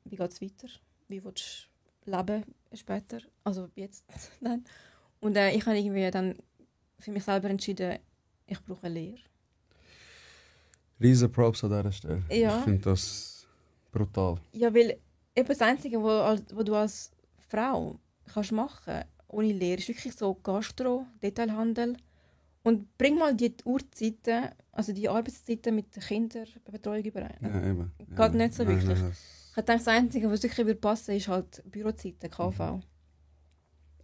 wie geht es weiter? Wie willst du leben später? Also jetzt dann. Und ich habe irgendwie dann für mich selber entschieden, ich brauche eine Lehre.
Riesen Props an dieser Stelle.
Ja.
Ich finde das brutal.
Ja, weil eben das Einzige, was du als Frau kannst machen ohne Lehre, ist wirklich so Gastro, Detailhandel. Und bring mal die Uhrzeiten, also die Arbeitszeiten mit der Kinderbetreuung überein.
Ja, eben.
Geht nicht so wirklich.
Nein,
Ich denke, das Einzige, was wirklich passen würde, ist halt Bürozeiten, KV.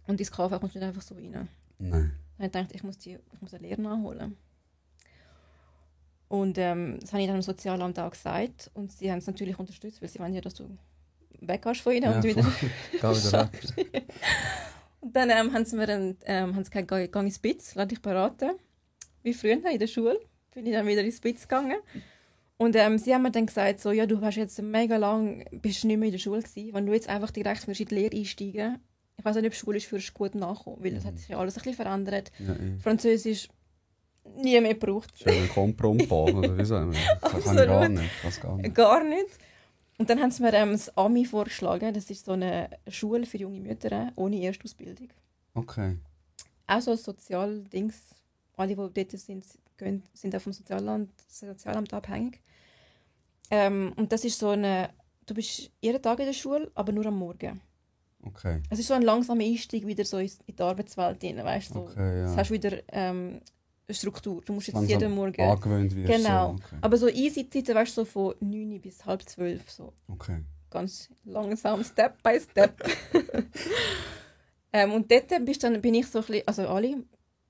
Und ins KV kommst du nicht einfach so rein.
Nein.
Dann habe ich gedacht, ich muss eine Lehre nachholen. Und das habe ich dann im Sozialamt auch gesagt. Und sie haben es natürlich unterstützt, weil sie wollen ja, dass du weggehst von ihnen und wieder
schaffst.
Und dann haben sie gesagt, geh ins Spitz, lass dich beraten. Wie früher in der Schule bin ich dann wieder ins Spitz gegangen. Und sie haben mir dann gesagt, so, ja, du hast jetzt mega lang bist nicht mehr in der Schule gewesen. Wenn du jetzt einfach direkt in die Lehre einsteigen, ich weiß nicht, ob Schule ist für gut nachkommen, weil das hat sich ja alles ein bisschen verändert.
Ja,
Französisch nie mehr gebraucht.
Das ist ein Kompromiss, oder wie sagen wir? Das kann ich gar nicht.
Gar nicht. Und dann haben sie mir das AMI vorgeschlagen. Das ist so eine Schule für junge Mütter ohne Erstausbildung.
Okay.
Auch so ein Sozialdings. Alle, die dort sind auch vom Sozialamt abhängig. Und das ist so eine... Du bist jeden Tag in der Schule, aber nur am Morgen.
Okay.
Es ist so ein langsamer Einstieg wieder so in die Arbeitswelt rein, weißt du? So.
Okay, ja.
Das hast wieder Struktur. Du musst jetzt
Wenn
jeden Morgen...
angewöhnt wirst.
Genau.
So, okay.
Aber so Easy-Zeiten, weißt du, so von 9 bis halb 12. So.
Okay.
Ganz langsam, Step by Step. Und dort bin ich so ein bisschen... Also alle...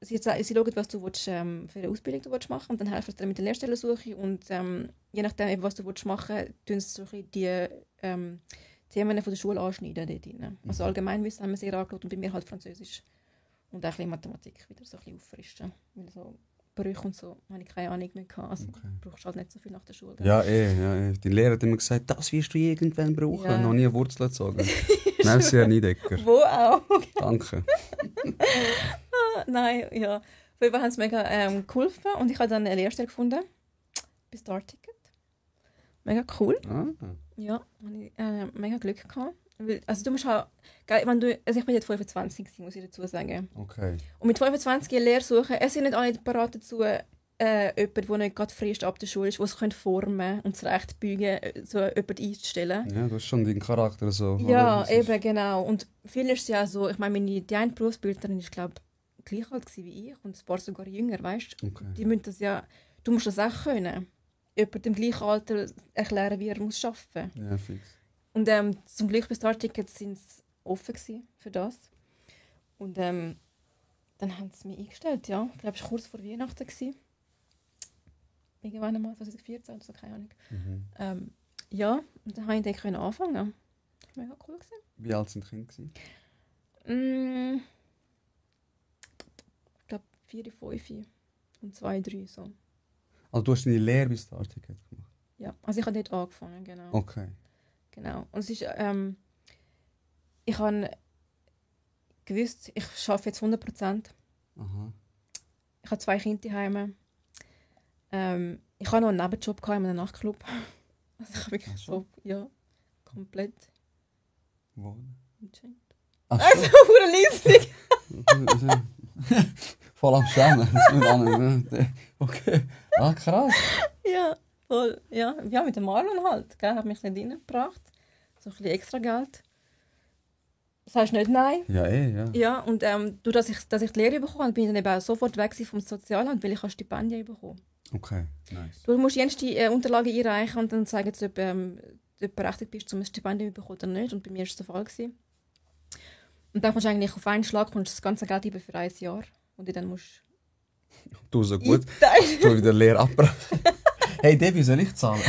Sie schauen, was du willst, für eine Ausbildung du willst machen, und dann helfen sie dir mit der Lehrstellensuche. Und je nachdem, was du willst machen, tun sie so die Themen von der Schule anschneiden dort rein. Also Allgemeinwissen haben wir sehr angeschaut und bei mir halt Französisch. Und auch ein bisschen Mathematik wieder so ein bisschen auffrischen. Weil so Brüche und so habe ich keine Ahnung mehr gehabt. Also brauchst halt nicht so viel nach der Schule.
Ja, Die Lehrer hat immer gesagt, das wirst du irgendwann brauchen. Ja. Noch nie Wurzeln gezogen. Merci, Herr Niedecker.
Wo auch.
Danke.
Nein, ja. Auf jeden Fall haben sie mega geholfen und ich habe dann eine Lehrstelle gefunden. Bei Starticket. Mega cool.
Ah.
Ja, habe ich mega Glück gehabt. Also du musst halt, also ich bin jetzt 25, muss ich dazu sagen.
Okay.
Und mit 25 eine Lehre suchen, es sind nicht alle parat dazu, jemand, der nicht gerade frisch ab der Schule ist, der sich formen und zurechtbeugen, so jemanden einzustellen.
Ja, du hast schon deinen Charakter so.
Ja, eben, genau. Und viel ist es ja so, ich meine, die eine Berufsbildnerin ist, glaube ich, gleich alt wie ich und ein paar sogar jünger, weißt du?
Okay.
Die müssen das ja, du musst das auch können. Jemand im gleichen Alter erklären, wie er muss arbeiten muss.
Ja, fix.
Und zum Glück bei Startickets sind sie offen für das. Und dann haben sie mich eingestellt, ja. Ich glaube, es war kurz vor Weihnachten. Irgendwann einmal, 2014 oder so, keine Ahnung. Ja, und dann konnte ich anfangen. Das war mega cool.
Wie alt sind die Kinder?
Ich glaube 4, 5 und 2, 3 so.
Also du hast deine Lehre bei Starticket gemacht?
Ja, also ich habe dort angefangen, genau.
Okay.
Genau. Und es ist, ich habe gewusst, ich arbeite jetzt 100%.
Aha.
Ich habe 2 Kinder daheim. Ich habe noch einen Nebenjob in einem Nachtclub. Also ich habe wirklich so, ja, komplett.
Wo?
Also, verdammt leislich.
Voll am Schämen. Okay. Ah, krass.
Ja, voll. Ja, mit dem Marlon halt. Gell, hat mich nicht reingebracht. So ein bisschen extra Geld. Sagst du nicht nein?
Ja, ja.
Ja, und dass ich die Lehre bekommen habe, bin ich dann eben auch sofort weg vom Sozialamt, weil ich ein Stipendium bekommen.
Okay, nice.
Du musst jetzt die Unterlagen einreichen und dann sagen sie, ob du berechtigt bist, um ein Stipendium zu bekommen oder nicht. Und bei mir war es der Fall. Und dann kommst du eigentlich auf einen Schlag das ganze Geld über für 1 Jahr. Und dann musst
du so gut. Du wieder Lehre abbrechen. Hey, Debbie, soll ich zahlen?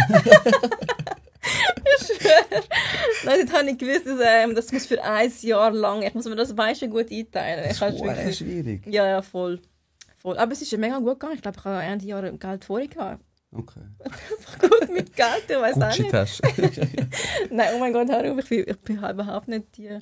Ich schwöre. Nein, das habe ich gewusst, das muss für 1 Jahr lang. Ich muss mir das meiste gut einteilen.
Das ist wirklich schwierig.
Ja, voll. Aber es ist mega gut gegangen. Ich glaube, ich habe Ende Jahr Geld vorher gehabt.
Okay.
Einfach gut mit Geld, ich weiss auch nicht.
Tasche.
Nein, oh mein Gott, hör auf, ich bin halt überhaupt nicht die...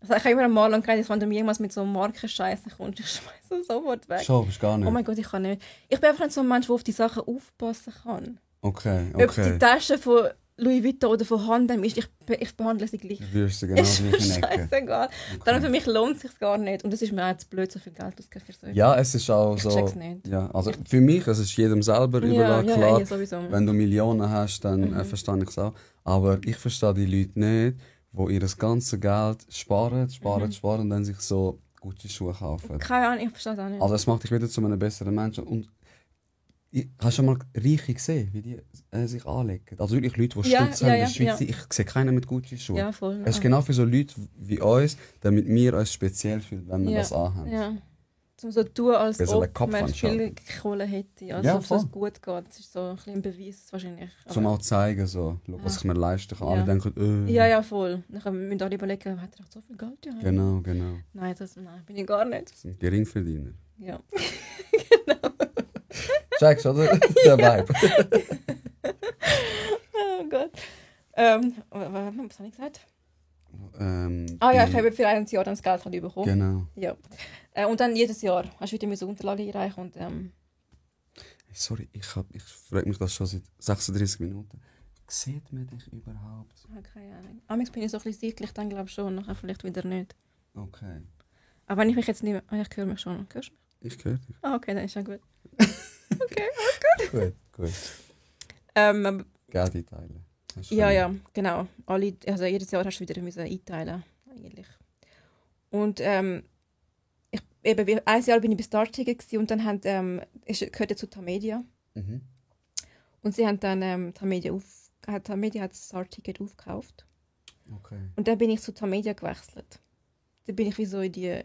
Also ich habe immer mal lang gedacht, wenn du mir irgendwas mit so Markenscheiße kommst, ich schmeiße es sofort weg.
Schon, bist gar nicht.
Oh mein Gott, ich kann nicht. Ich bin einfach nicht so ein Mensch, der auf die Sachen aufpassen kann.
Okay.
Ob die Tasche von Louis Vuitton oder von H&M ist, ich behandle sie gleich.
Du wirst sie genau
Ist
in
mir
die Ecke.
scheißegal.
Okay.
Dann für mich lohnt es sich gar nicht. Und es ist mir auch zu blöd, so viel Geld auszugeben für so etwas.
Ja, es ist auch
Ich
so.
check's nicht.
Ja, also für mich, es ist jedem selber überlassen, klar.
Ja, sowieso.
Wenn du Millionen hast, dann verstehe ich es auch. Aber ich verstehe die Leute nicht, die ihr ganzes Geld sparen und dann sich so Gucci-Schuhe kaufen.
Keine Ahnung, ich verstehe das auch nicht.
Also es macht dich wieder zu einem besseren Menschen. Und hast du schon mal Reiche gesehen, wie die sich anlegen? Also wirklich Leute, die Stutz haben in der Schweiz. Ich sehe keinen mit Gucci-Schuhen.
Ja, voll.
Es ist genau für so Leute wie uns, damit wir uns speziell fühlen, wenn wir das anhaben.
Ja. Um so zu tun, als ob man viel Kohle hätte. Also,
ja,
ob es gut geht. Das ist so ein bisschen ein Beweis wahrscheinlich.
Zum auch zeigen, so, was ich mir leisten kann. Alle denken,
Ja, voll. Dann müssen alle überlegen, hat er doch so viel Geld? Ja.
Genau.
Nein, bin ich gar nicht.
Das sind Geringverdiener.
Ja.
Genau. Checkst du, oder? Der Vibe.
Oh Gott. Was habe ich gesagt? Ich habe für ein Jahr dann das Geld bekommen.
Genau.
Ja. Und dann jedes Jahr hast du wieder meine Unterlagen einreichen und
Sorry, ich frage mich das schon seit 36 Minuten. Sieht man dich überhaupt?
Keine Ahnung. Amigs bin ich so ein bisschen seitlich, dann glaube ich schon, nachher vielleicht wieder nicht.
Okay.
Aber wenn ich mich jetzt nicht mehr... ich höre mich schon. Hörst du mich?
Ich höre dich.
Okay, dann ist schon gut. Okay, alles gut.
Gut. Geld einteilen.
Ja, genau. Jedes Jahr hast du wieder einteilen eigentlich. Und ein Jahr bin ich bei Starticket und dann gehört zu Tamedia.
Mhm.
Und sie haben dann Tamedia hat Starticket aufgekauft.
Okay.
Und dann bin ich zu Tamedia gewechselt. Dann bin ich wie so in die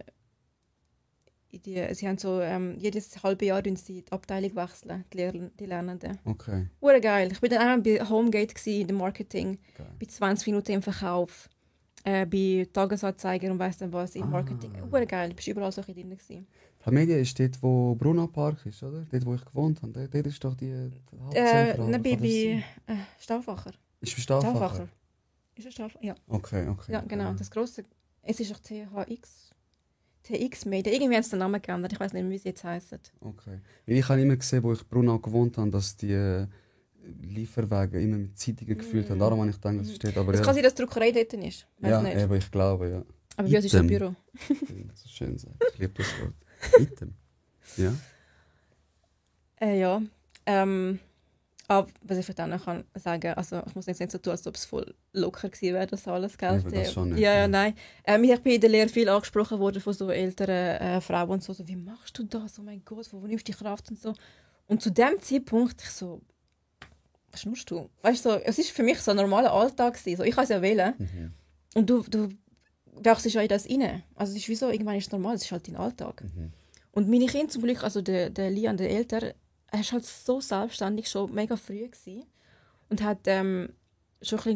sie haben so jedes halbe Jahr die Abteilung wechseln, die Lernenden.
Okay.
Geil. Ich war dann einmal bei Homegate in dem Marketing, bei 20 Minuten im Verkauf, bei Tagesanzeiger und weiss dann was im Marketing. Geil, ich war überall so drin.
Tamedia ist dort, wo Brunner Park ist, oder? Dort, wo ich gewohnt habe. Dort ist doch die Hauptzentrale.
Bei Stauffacher.
Ist bei Stauffacher?
Ist es Stauffacher? Ja.
Okay.
Ja, genau. Das grosse. Es ist auch TX Media. Irgendwie haben sie den Namen geändert. Ich weiß nicht mehr, wie sie jetzt heissen.
Okay. Ich habe immer gesehen, wo ich Brunau gewohnt habe, dass die Lieferwagen immer mit Zeitungen gefüllt haben. Darum habe ich gedacht, das steht. Aber
es kann sein, dass die Druckerei dort ist.
Ja, nicht. Eben, ich glaube, ja.
Aber bei uns ist es ein Büro.
Das ist schön gesagt. Ich liebe das Wort. Item. Ja.
Ja. Aber was ich für dann kann sagen, also ich muss jetzt nicht so tun, als ob es voll locker gewesen wäre, das alles, gell?
Ja, das schon nicht.
Ja, nein. Ich bin in der Lehre viel angesprochen worden von so älteren Frauen und so, wie machst du das? Oh mein Gott, wo nimmst du die Kraft und so? Und zu dem Zeitpunkt, ich so, was schnurst du? Weißt du, so, es ist für mich so ein normaler Alltag gewesen. So, ich kann es ja wählen.
Mhm.
Und du wachst ja in das rein. Also es ist wie so, irgendwann ist es normal, es ist halt dein Alltag.
Mhm.
Und meine Kinder zum Glück, also der Lian, der Ältere, er war halt so selbstständig, schon mega früh gewesen. Und hat schon ein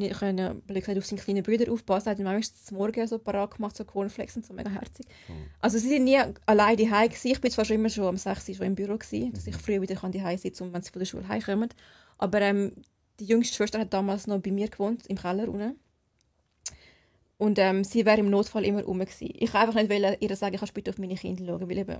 bisschen auf seine kleinen Brüder aufpassen. Er hat ihm manchmal zum Morgen so parat gemacht, so Cornflakes und so, mega herzig. Oh. Also sie sind nie alleine daheim gewesen. Ich bin zwar schon immer schon am 6 Uhr schon im Büro gewesen, dass ich früher wieder daheim sitzen kann, wenn sie von der Schule heimkommen. Aber die jüngste Schwester hat damals noch bei mir gewohnt, im Keller unten. Und sie wäre im Notfall immer rum gewesen. Ich wollte einfach nicht ihr sagen, ich kann bitte auf meine Kinder schauen, weil eben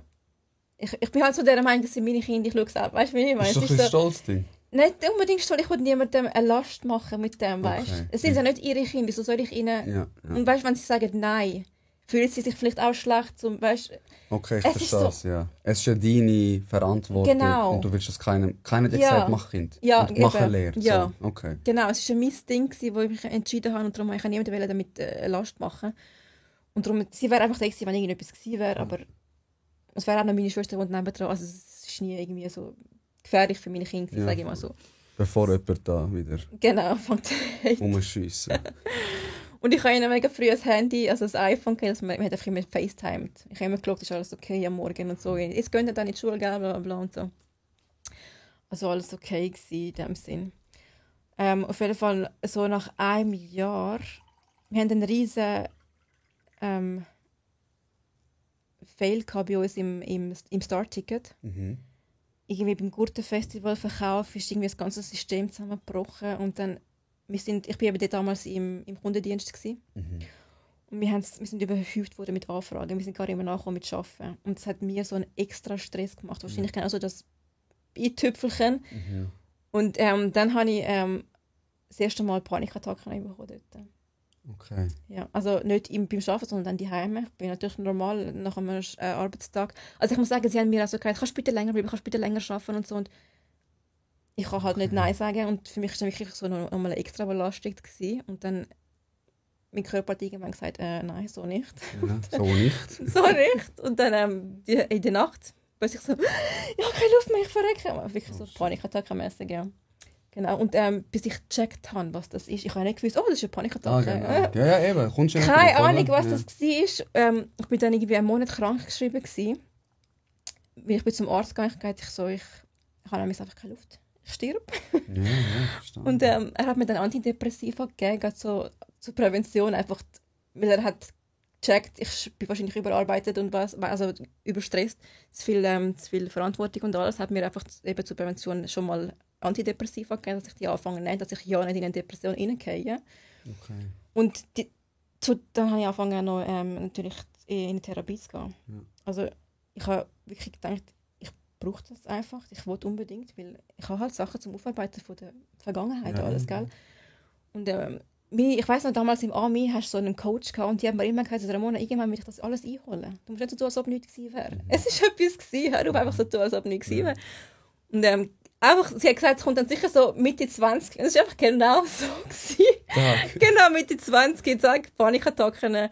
ich bin halt so der Meinung, das sind meine Kinder, ich schaue es auch. Weißt du, wie ich meine?
Ist doch ein stolz Ding.
Nicht unbedingt stolz, ich will niemandem eine Last machen mit dem, weißt du. Okay. Es sind ja nicht ihre Kinder, wieso soll ich ihnen... Ja. Und weißt du, wenn sie sagen Nein, fühlen sie sich vielleicht auch schlecht, weißt du.
Okay, ich verstehe das, ja. Es ist ja deine Verantwortung. Genau. Und du willst das keiner hat gesagt, mach Kind.
Ja,
und machen Lehre.
Ja.
So. Okay.
Genau, es war mein Ding, wo ich mich entschieden habe und darum wollte ich niemandem damit eine Last machen. Und darum, sie wäre einfach da gewesen, wenn irgendetwas gewesen wäre, aber... Es wäre auch noch meine Schwester, die nebendran, also es ist nie irgendwie so gefährlich für meine Kinder, sage ich mal so.
Bevor jemand da wieder umschiessen.
Und ich habe ihnen mega früh ein Handy, also ein iPhone gegeben, also man hat einfach immer FaceTimed. Ich habe immer geschaut, ist alles okay am Morgen und so. Jetzt gehen wir dann in die Schule, bla bla und so. Also alles okay gewesen in dem Sinn. Auf jeden Fall, so nach einem Jahr, wir haben einen riesen Fail bei uns im Startticket.
Mhm.
irgendwie beim Gurtenfestival verkauft, ist irgendwie das ganze System zusammengebrochen. Und dann, ich bin eben damals im Kundendienst gewesen. Und wir sind überhäuft worden mit Anfragen. Wir sind gar immer nachgekommen mit Arbeiten. Und das hat mir so einen extra Stress gemacht. Wahrscheinlich genauso das i-Tüpfelchen. Und dann habe ich das erste Mal Panikattacken bekommen dort.
Okay.
Ja, also nicht beim Arbeiten, sondern dann daheim. Ich bin natürlich normal nach einem Arbeitstag. Also ich muss sagen, sie haben mir also gesagt, kannst du bitte länger bleiben, kannst du bitte länger arbeiten und so. Und ich kann halt nicht Nein sagen. Und für mich war es wirklich so nochmal eine extra Belastung gewesen. Und dann mein Körper hat irgendwann gesagt, nein, so nicht.
Ja, so nicht.
So nicht. Und dann in der Nacht weiß ich so, ich habe keine Luft mehr, ich verrecke. Wirklich so Panikattackenmässig, ja. Genau, und bis ich gecheckt habe, was das ist. Ich habe nicht gewusst, das ist eine Panikattacke.
Genau. Ja, eben. Kommst du
keine Ahnung, was das war. Ich war dann irgendwie einen Monat krank geschrieben. Ich bin zum Arzt gegangen, ich habe einfach keine Luft. Ich sterbe.
Ja,
und er hat mir dann Antidepressiva gegeben, so zur Prävention, einfach, weil er hat gecheckt, ich bin wahrscheinlich überarbeitet und also überstresst, zu viel Verantwortung und alles, hat mir einfach eben zur Prävention schon mal Antidepressiva gegeben, dass ich die anfange zu nehmen, dass ich ja nicht in eine Depression reingehe.
Okay.
Und dann habe ich angefangen, noch, natürlich in die Therapie zu gehen. Ja. Also ich habe wirklich gedacht, ich brauche das einfach, ich will unbedingt, weil ich habe halt Sachen zum Aufarbeiten von der Vergangenheit und alles, gell? Und ich weiss noch, damals im Army hast du so einen Coach gehabt und die haben mir immer gesagt, Ramona, irgendwann will ich das alles einholen. Du musst nicht so tun, als ob nichts gewesen wäre. Es war etwas gewesen, hör auf, einfach so tun, als ob nichts gewesen wäre. Und einfach, sie hat gesagt, es kommt dann sicher so Mitte 20. Und es war einfach genau so gewesen. Genau, Mitte 20, zack, Panikattacken.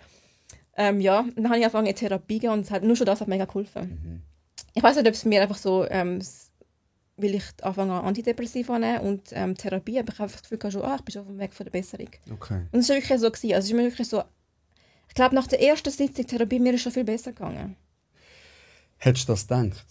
Ja, und dann habe ich angefangen in Therapie gehen und nur schon das hat mega geholfen. Ich weiss nicht, ob es mir einfach so, weil ich anfange Antidepressiva nehmen und Therapie, aber ich habe einfach das Gefühl, ich bin schon auf dem Weg von der Besserung.
Okay.
Und es war wirklich so gewesen. Also es ist mir wirklich so, ich glaube, nach der ersten Sitzung Therapie mir ist schon viel besser gegangen.
Hättest du das gedacht?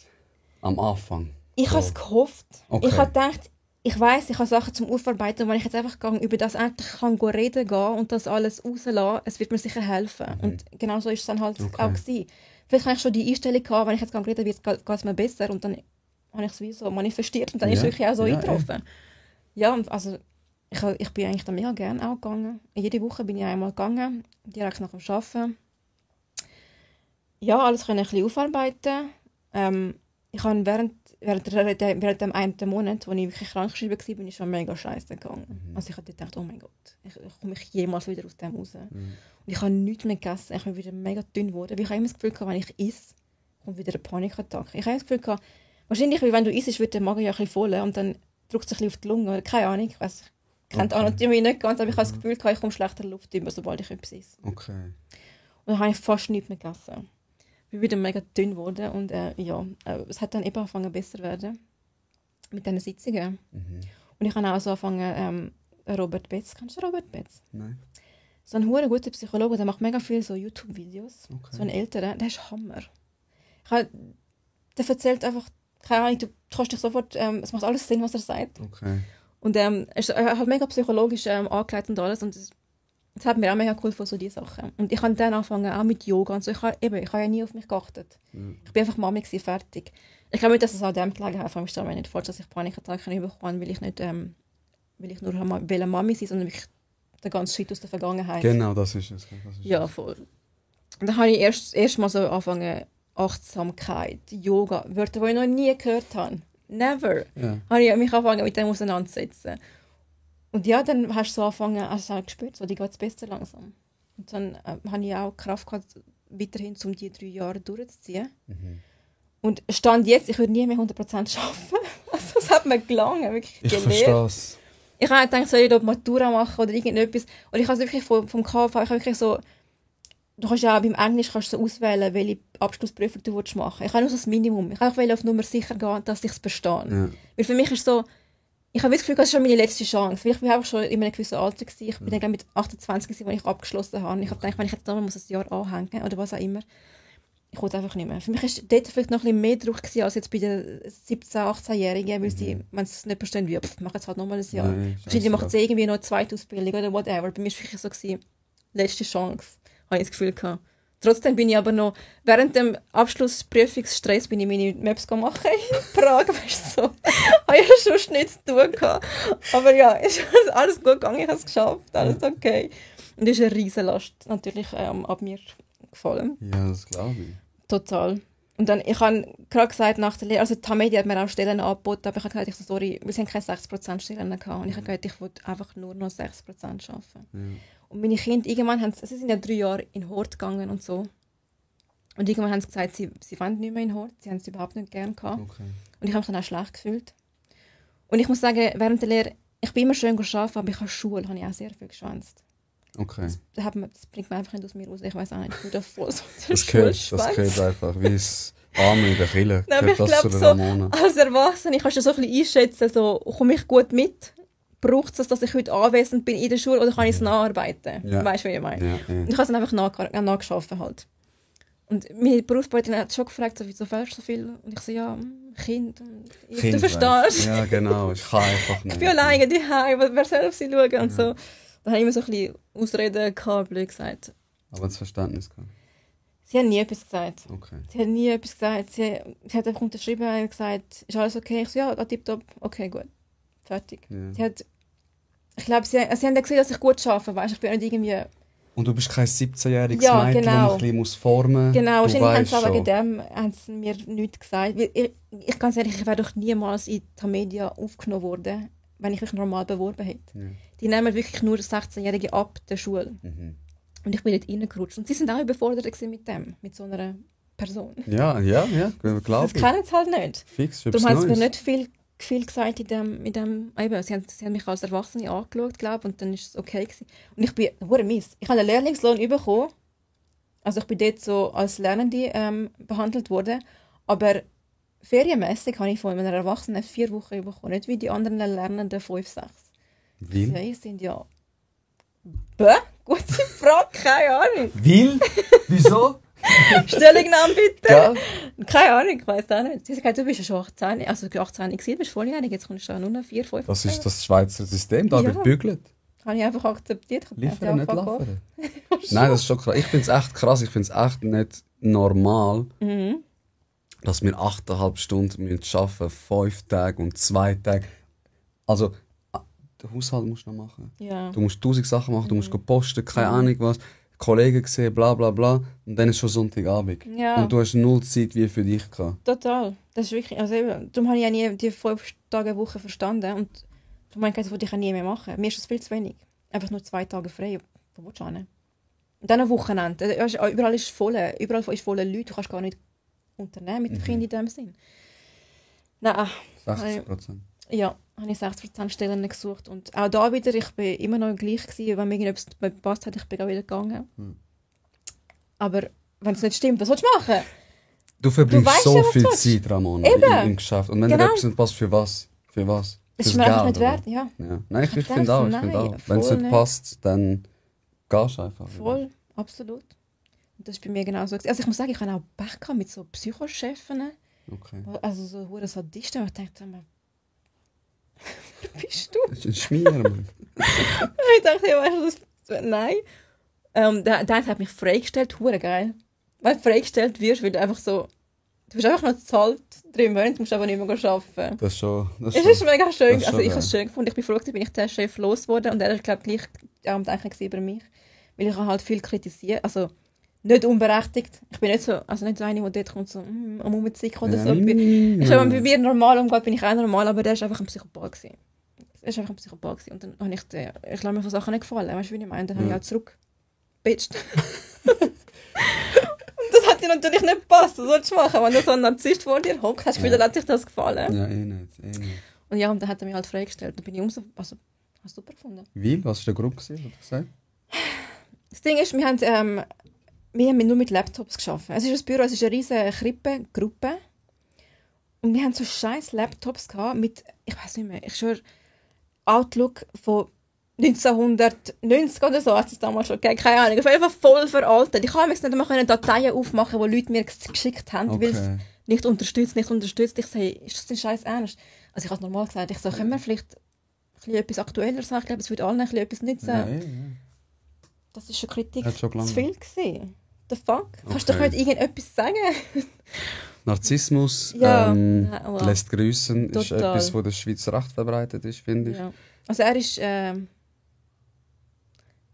Am Anfang?
Ich habe es gehofft.
Okay.
Ich habe gedacht, ich weiss, ich habe Sachen zum Aufarbeiten und wenn ich jetzt einfach über das endlich reden kann und das alles rauslassen, es wird mir sicher helfen. Und genau so ist es dann halt auch gewesen. Vielleicht habe ich schon die Einstellung gehabt, wenn ich jetzt reden geht es mir besser und dann habe ich es wie so manifestiert und dann ist es wirklich auch so eingetroffen. Ja, also ich bin eigentlich dann mega gerne auch gegangen. Jede Woche bin ich einmal gegangen, direkt nach dem Arbeiten. Ja, alles können ein bisschen aufarbeiten. Ich habe während dem einen Monat, wo ich wirklich krankgeschrieben war, bin ich schon mega scheiße gegangen. Also ich habe gedacht, oh mein Gott, komme ich jemals wieder aus dem raus? Und ich habe nichts mehr gegessen, ich bin wieder mega dünn geworden. Ich habe immer das Gefühl, wenn ich esse, kommt wieder eine Panikattacke. Ich habe das Gefühl, wahrscheinlich, wenn du isst, wird der Magen ja ein bisschen voll und dann drückt es ein bisschen auf die Lunge. Oder keine Ahnung, ich weiss, ich kenne die Anatomie nicht ganz, aber ich habe das Gefühl, ich komme schlechter Luft über, sobald ich etwas esse.
Okay.
Und dann habe ich fast nichts mehr gegessen. Ich bin wieder mega dünn geworden und es hat dann eben angefangen besser zu werden mit diesen Sitzungen. Und ich habe auch so angefangen, Robert Betz, kennst du Robert Betz?
Nein.
So ein verdammt guter Psychologe, der macht mega viele so YouTube-Videos.
Okay.
So ein älterer, der ist Hammer. Der erzählt einfach, keine Ahnung, du kannst dich sofort, es macht alles Sinn, was er sagt.
Okay.
Und er hat mega psychologisch angelegt und alles und das hat mir auch mega geholfen, so diese Sachen. Und ich habe dann angefangen, auch mit Yoga und so. Ich habe ja nie auf mich geachtet. Ich bin einfach Mami gewesen, fertig. Ich glaube nicht, dass es an dem gelegen hat. Ich stelle mir nicht vor, dass ich Panikattacken bekomme, weil ich nur Mami sein, sondern wirklich der ganze Shit aus der Vergangenheit.
Genau, das ist es.
Ja, voll. Und dann habe ich erst mal so angefangen, Achtsamkeit, Yoga, Wörter, die ich noch nie gehört habe. Never. Ja. Habe ich mich angefangen, mit dem auseinanderzusetzen. Und ja, dann hast du so angefangen, also gespürt, so, die geht es besser langsam. Und dann habe ich auch Kraft gehabt, weiterhin, um die 3 Jahre durchzuziehen. Und Stand jetzt, ich würde nie mehr 100% arbeiten. Also es hat mir gelangen, wirklich
gelehrt. Ich verstehe es.
Ich habe gedacht, soll ich da Matura machen oder irgendetwas. Und ich habe wirklich vom KV, ich habe wirklich so, du kannst ja auch beim Englisch kannst so auswählen, welche Abschlussprüfung du machen willst. Ich habe nur so das Minimum. Ich wollte auf Nummer sicher gehen, dass ich es verstehe. Ja. Weil für mich ist so, ich habe das Gefühl, das ist schon meine letzte Chance. Weil ich war auch schon in einem gewissen Alter gewesen. Ich bin dann mit 28, als ich abgeschlossen habe. Ich habe gedacht, wenn ich jetzt nochmal ein Jahr anhängen oder was auch immer, ich wollte einfach nicht mehr. Für mich war dort vielleicht noch ein bisschen mehr Druck gewesen, als jetzt bei den 17-, 18-Jährigen, weil sie, wenn sie es nicht verstehen, wie, mach jetzt halt nochmal ein Jahr. Wahrscheinlich machen sie irgendwie noch eine zweite Ausbildung oder whatever. Bei mir war es wirklich so gewesen, letzte Chance, habe ich das Gefühl gehabt. Trotzdem bin ich aber noch, während dem Abschlussprüfungsstress bin ich meine Maps machen in Prag, weißt du, so. Habe ich sonst nichts zu tun gehabt. Aber ja, ist alles gut gegangen, ich habe es geschafft, alles okay. Und das ist eine riesen Last natürlich ab mir gefallen.
Ja, das glaube ich.
Total. Und dann, ich habe gerade gesagt, nach der Lehre, also die Tamedia hat mir auch Stellen angeboten, aber ich habe gesagt, sorry, wir haben keine 60% Stellen gehabt. Und ich habe gesagt, ich will einfach nur noch 60% arbeiten.
Ja.
Und meine Kinder, irgendwann sie sind ja 3 Jahre in Hort gegangen und so. Und irgendwann haben sie gesagt, sie wollen nicht mehr in Hort, sie haben es überhaupt nicht gerne gehabt.
Okay.
Und ich habe mich dann auch schlecht gefühlt. Und ich muss sagen, während der Lehre, ich bin immer schön gearbeitet, aber ich habe Schule, habe ich auch sehr viel geschwänzt.
Okay.
Das bringt mir einfach nicht aus mir raus. Ich weiß auch nicht, ich bin da voll so
das gehört einfach, wie es Arme in der Kille.
Nein, ich glaube so, als Erwachsene kannst du so ein bisschen einschätzen, so, komme ich gut mit? Braucht es, dass ich heute anwesend bin in der Schule oder kann ich es nacharbeiten? Ja. Weißt du, wie ich meine? Ja, ja. Und ich habe es dann einfach nachgeschafft halt. Und meine Berufsberaterin hat schon gefragt, so, wieso fährst du so viel? Und ich so, ja, Kind. Du verstehst.
Ja, genau. Ich kann einfach nicht.
Ich bin alleine daheim, wer soll auf sie schauen? Und so. Da habe ich immer so ein bisschen Ausreden gehabt, blöd gesagt.
Aber das Verständnis gehabt?
Sie hat nie etwas gesagt.
Okay.
Sie hat nie etwas gesagt. Sie hat einfach unterschrieben und gesagt, ist alles okay? Ich so, ja, tipptopp. Okay, gut. Fertig. Ja. Ich glaube, sie haben gesehen, dass ich gut arbeite, weißt? Ich bin nicht irgendwie...
Und du bist kein 17-jähriges Mädchen, das man ein bisschen formen muss.
Genau, wahrscheinlich haben sie wegen dem haben sie mir nichts gesagt. Ich ganz ehrlich, ich wäre doch niemals in Tamedia aufgenommen worden, wenn ich mich normal beworben hätte. Ja. Die nehmen wirklich nur 16-Jährige ab der Schule. Mhm. Und ich bin nicht reingerutscht. Und sie sind auch überfordert mit so einer Person.
Ja, glaube ich.
Das kennen sie halt nicht.
Fix,
darum haben sie mir nicht viel gesagt in dem eben, sie haben mich als Erwachsene angeschaut, glaube und dann war es okay gewesen. Und ich bin mies. Ich habe einen Lehrlingslohn bekommen. Also ich bin dort so als Lernende behandelt worden. Aber ferienmässig habe ich von einer Erwachsenen 4 Wochen bekommen. Nicht wie die anderen Lernenden 5, 6.
Wie?
Die sind ja... Gute Frage, keine Ahnung.
Will? Wieso?
Stellungnahme bitte.
Ja.
Keine Ahnung, ich weiss auch nicht. Sie hat gesagt, du bist ja schon 18, also 18 gewesen, bist volljährig, jetzt kommst du ja nur noch 4, 5.
Was ist das Schweizer System? Da wird bügelt.
Habe ich einfach akzeptiert.
Liefern, nicht liefern. Nein, das ist schon krass. Ich finde es echt krass, ich finde es echt nicht normal, dass wir 8,5 Stunden arbeiten müssen, 5 Tage und 2 Tage. Also, den Haushalt musst du noch machen.
Ja.
Du musst 1000 Sachen machen, du musst posten, keine Ahnung was. Kollegen gesehen, bla bla bla. Und dann ist schon Sonntagabend.
Ja.
Und du hast null Zeit wie für dich gehabt.
Total. Das ist wirklich, also eben, darum habe ich ja nie die 5 Tage Woche verstanden. Und du meinst, das wollte ich ja nie mehr machen. Mir ist das viel zu wenig. Einfach nur 2 Tage frei. Wo willst du hin? Und dann am Wochenende. Überall ist voll. Überall ist voll Leute. Du kannst gar nicht unternehmen mit den Kindern in dem Sinn. Nein.
60%.
Ja, habe ich 60% Stellen gesucht. Und auch da wieder, ich war immer noch gleich gewesen. Wenn mir irgendetwas gepasst hat, ich bin auch wieder gegangen. Aber wenn es nicht stimmt, was willst du machen?
Du verbringst so viel Zeit, Ramona, im Geschäft. Und wenn dir etwas nicht passt, für was? Für was?
Das ist mir einfach nicht wert, ja.
Nein, ich finde auch. Wenn es nicht passt, dann gehst du einfach.
Voll, absolut. Und das ist bei mir genauso. Also ich muss sagen, ich habe auch Pech gehabt mit so Psychochefen.
Okay.
Also so hure Sadisten. Ich dachte mir, wer bist du?
Das ist ein Schmier, Mann.
Ich dachte, weißt du, nein. Der hat mich freigestellt, hure geil. Weil du freigestellt wirst, weil du einfach so... Du bist einfach noch zahlt 3 Monate, du musst aber nicht mehr arbeiten.
Das ist schon...
Das ist mega schön. Also ich habe es schön gefunden. Ich bin froh, bin ich den Chef losgeworden und er war, glaube ich, gleich am Denken über mich. Weil ich halt viel kritisiert. Also nicht unberechtigt. Ich bin nicht so eine, die dort kommt, so am Rumzicken oder so. Wenn bei mir normal umgeht, bin ich auch normal, aber der war einfach ein Psychopath gewesen. Und dann habe ich lasse mir von Sachen nicht gefallen. Weißt du, wie ich meine? Dann habe ich auch zurückgepitcht. Das hat dir natürlich nicht gepasst, das sollst du machen. Wenn du so ein Narzisst vor dir hockst, hast du Gefühl, dann hat sich das gefallen.
Ja, nicht.
Und ja, und dann hat er mich halt freigestellt. Dann bin ich hast du super gefunden.
Wie? Was war der Grund, hat er gesagt?
Das Ding ist, wir haben nur mit Laptops geschaffen. Es ist ein Büro, es ist eine riesige Krippengruppe. Und wir haben so scheiß Laptops gehabt mit, ich weiß nicht mehr, ich schwöre, Outlook von 1990 oder so, hat es damals schon gegeben, keine Ahnung. Auf jeden Fall voll veraltet. Ich kann jetzt nicht einmal Dateien aufmachen, die Leute mir geschickt haben, weil es nicht unterstützt. Ich sage, ist das denn scheiß ernst? Also ich habe es normal gesagt, ich sage, können wir vielleicht etwas aktueller sagen? Ich glaube, es würde allen etwas nützen.
Ja.
Das war schon Kritik
zu
viel gewesen. the fuck? Kannst du doch nicht irgendetwas sagen?
Narzissmus lässt grüßen, ist etwas, was in der Schweiz recht verbreitet ist, finde ich.
Ja. Also er ist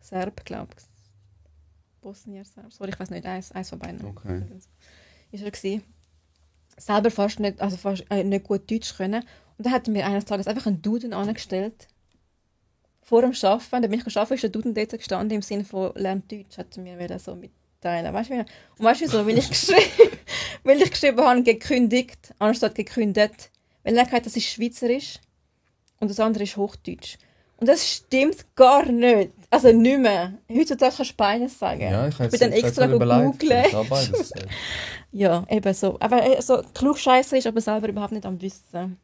Serb, glaube ich. Bosnier, Serb. Sorry, ich weiß nicht, eins von beiden.
Okay.
Ist er gewesen. Selber fast nicht gut Deutsch können. Und dann hat er mir eines Tages einfach einen Duden angestellt. Vor dem Arbeiten. Dann bin ich arbeiten, ist der Duden dort gestanden, im Sinne von «Lernt Deutsch», hat er mir so mitteilen. Weißt du, wieso? Weil ich geschrieben habe, gekündigt, anstatt gekündigt. Weil er gesagt, das ist Schweizerisch und das andere ist Hochdeutsch. Und das stimmt gar nicht. Also nicht mehr. Heutzutage kannst du beides sagen.
Ja, ich
bin dann extra googeln. Ja, eben so. Aber so klugscheisser ist aber selber überhaupt nicht am Wissen.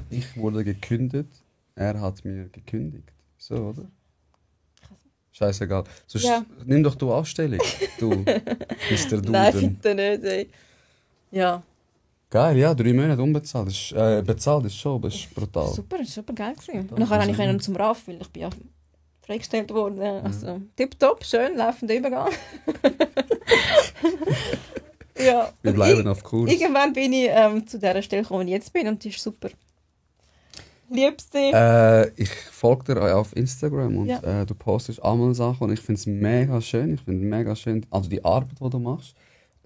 Ich wurde gekündigt, er hat mir gekündigt. So, oder? Scheißegal. Sonst nimm doch du Anstellung, du Mr. Duden.
Nein, bitte nicht, ey. Ja.
Geil, ja, 3 Monate unbezahlt. Bezahlt ist schon, aber ist brutal.
Super, das war super geil. Und nachher habe ich noch zum RAF, weil ich bin ja freigestellt worden. Also tipptopp, schön, laufender Übergang. Ja.
Wir bleiben auf Kurs.
Irgendwann bin ich zu der Stelle gekommen, wo ich jetzt bin, und die ist super. Liebst dich?
Ich folge dir auf Instagram und du postest einmal Sachen und ich finde es mega schön. Ich finde mega schön, also die Arbeit, die du machst,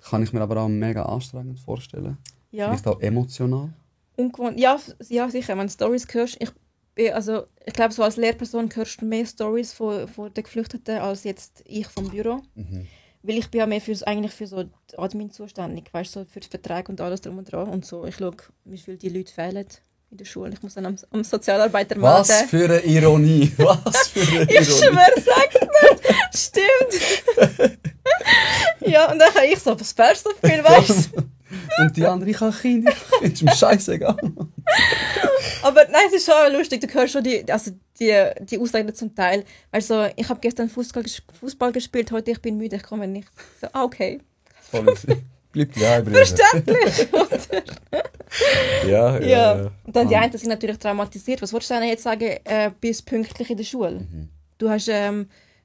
kann ich mir aber auch mega anstrengend vorstellen. Ja. Vielleicht auch emotional.
Ungewohnt. Ja, sicher. Wenn du Storys hörst, ich glaube, so als Lehrperson hörst du mehr Storys von den Geflüchteten als jetzt ich vom Büro. Mhm. Weil ich bin ja mehr für so Admin zuständig, weißt, so für die Verträge und alles drum und dran. Und so, ich schaue, wie viele die Leute fehlen in der Schule. Ich muss dann am Sozialarbeiter melden.
Was für eine Ironie! Was für eine Ironie!
Ich schwöre, sag's nicht! Stimmt! Ja, und dann habe ich so, was fährst du so viel, weißt du?
Und die andere, ich habe Kinder, ist mir scheißegal.
Aber nein, es ist schon lustig, du hörst schon die Aussagen zum Teil. Also, ich habe gestern Fußball gespielt, heute ich bin müde, ich komme nicht. So, okay.
Voll bleibt ja
verständlich, oder?
Ja.
Und dann die einen sind natürlich traumatisiert. Was wolltest du denn jetzt sagen, bist pünktlich in der Schule? Mhm. Du hast,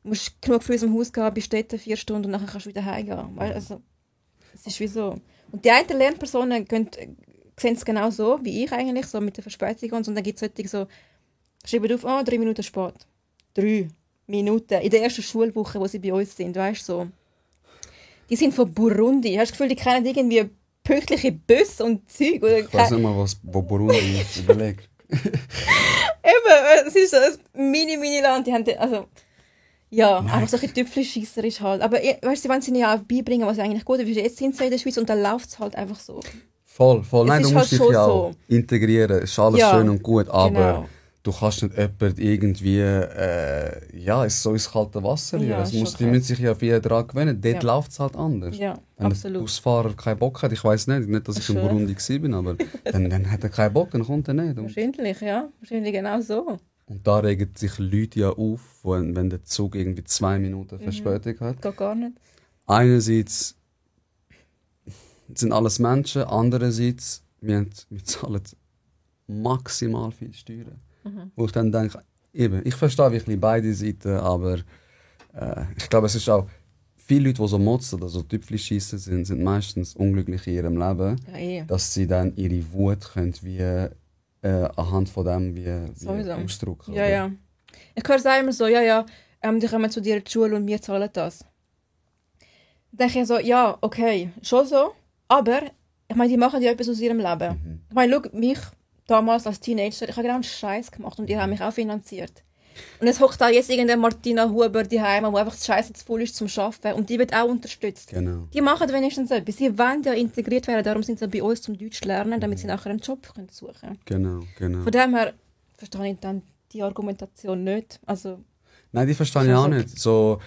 musst genug für unserem Haus gehen, bist dort 4 Stunden und dann kannst du wieder heimgehen. Also, es ist wie so. Und die einen Lernpersonen sehen es genau so, wie ich eigentlich, so mit der Verspätung und so. Und dann gibt es solche so, schreiben auf, 3 Minuten spät. 3 Minuten. In der ersten Schulwoche, wo sie bei uns sind, weißt du, so. Die sind von Burundi. Hast du das Gefühl, die kennen irgendwie pünktliche Busse und Zeug? Oder
ich weiß nicht mal, wo Burundi ist. Überleg.
Eben, es ist so ein Mini-Land. Die haben, also, ja, einfach solche Tüpfelscheisser ist halt. Aber weißt du, wenn sie ihnen ja auch beibringen, was eigentlich gut ist, jetzt sind sie in der Schweiz und dann läuft es halt einfach so.
Voll. Nein, du musst dich ja auch integrieren. Es ist alles schön und gut, aber du kannst nicht jemanden irgendwie ins kalte Wasser rühren. Die müssen sich ja viel daran gewöhnen. Dort läuft es halt anders. Ja, wenn absolut. Der Busfahrer keinen Bock hat, ich weiss nicht, dass ich in Burundi war, aber dann hat er keinen Bock, dann kommt er nicht.
Wahrscheinlich, ja. Wahrscheinlich genau so.
Und da regen sich Leute ja auf, wenn der Zug irgendwie 2 Minuten Verspätung hat.
Geht gar nicht.
Einerseits sind alles Menschen, andererseits wir zahlen maximal viel Steuern. Mhm. Wo ich dann denke, ich verstehe wirklich beide Seiten, aber ich glaube, es ist auch, viele Leute, die so motzen, also Tüpfelscheisser sind meistens unglücklich in ihrem Leben, dass sie dann ihre Wut können wie anhand von dem wie ausdrücken.
Ja. Ich höre es auch immer so, die kommen zu dir in die Schule und wir zahlen das. Dann denke ich so, ja, okay, schon so, aber ich meine, die machen ja etwas aus ihrem Leben. Mhm. Ich meine, schau, mich damals als Teenager, ich habe genau einen Scheiß gemacht und die haben mich auch finanziert. Und es hockt da jetzt irgendeine Martina Huber daheim, die einfach das Scheiße zu voll ist zum Arbeiten und die wird auch unterstützt. Genau. Die machen wenigstens etwas. Sie wollen ja integriert werden, darum sind sie bei uns zum Deutsch lernen, damit sie nachher einen Job suchen können.
Genau.
Von dem her verstehe ich dann die Argumentation nicht. Also,
nein, die verstehe ich auch nicht. So,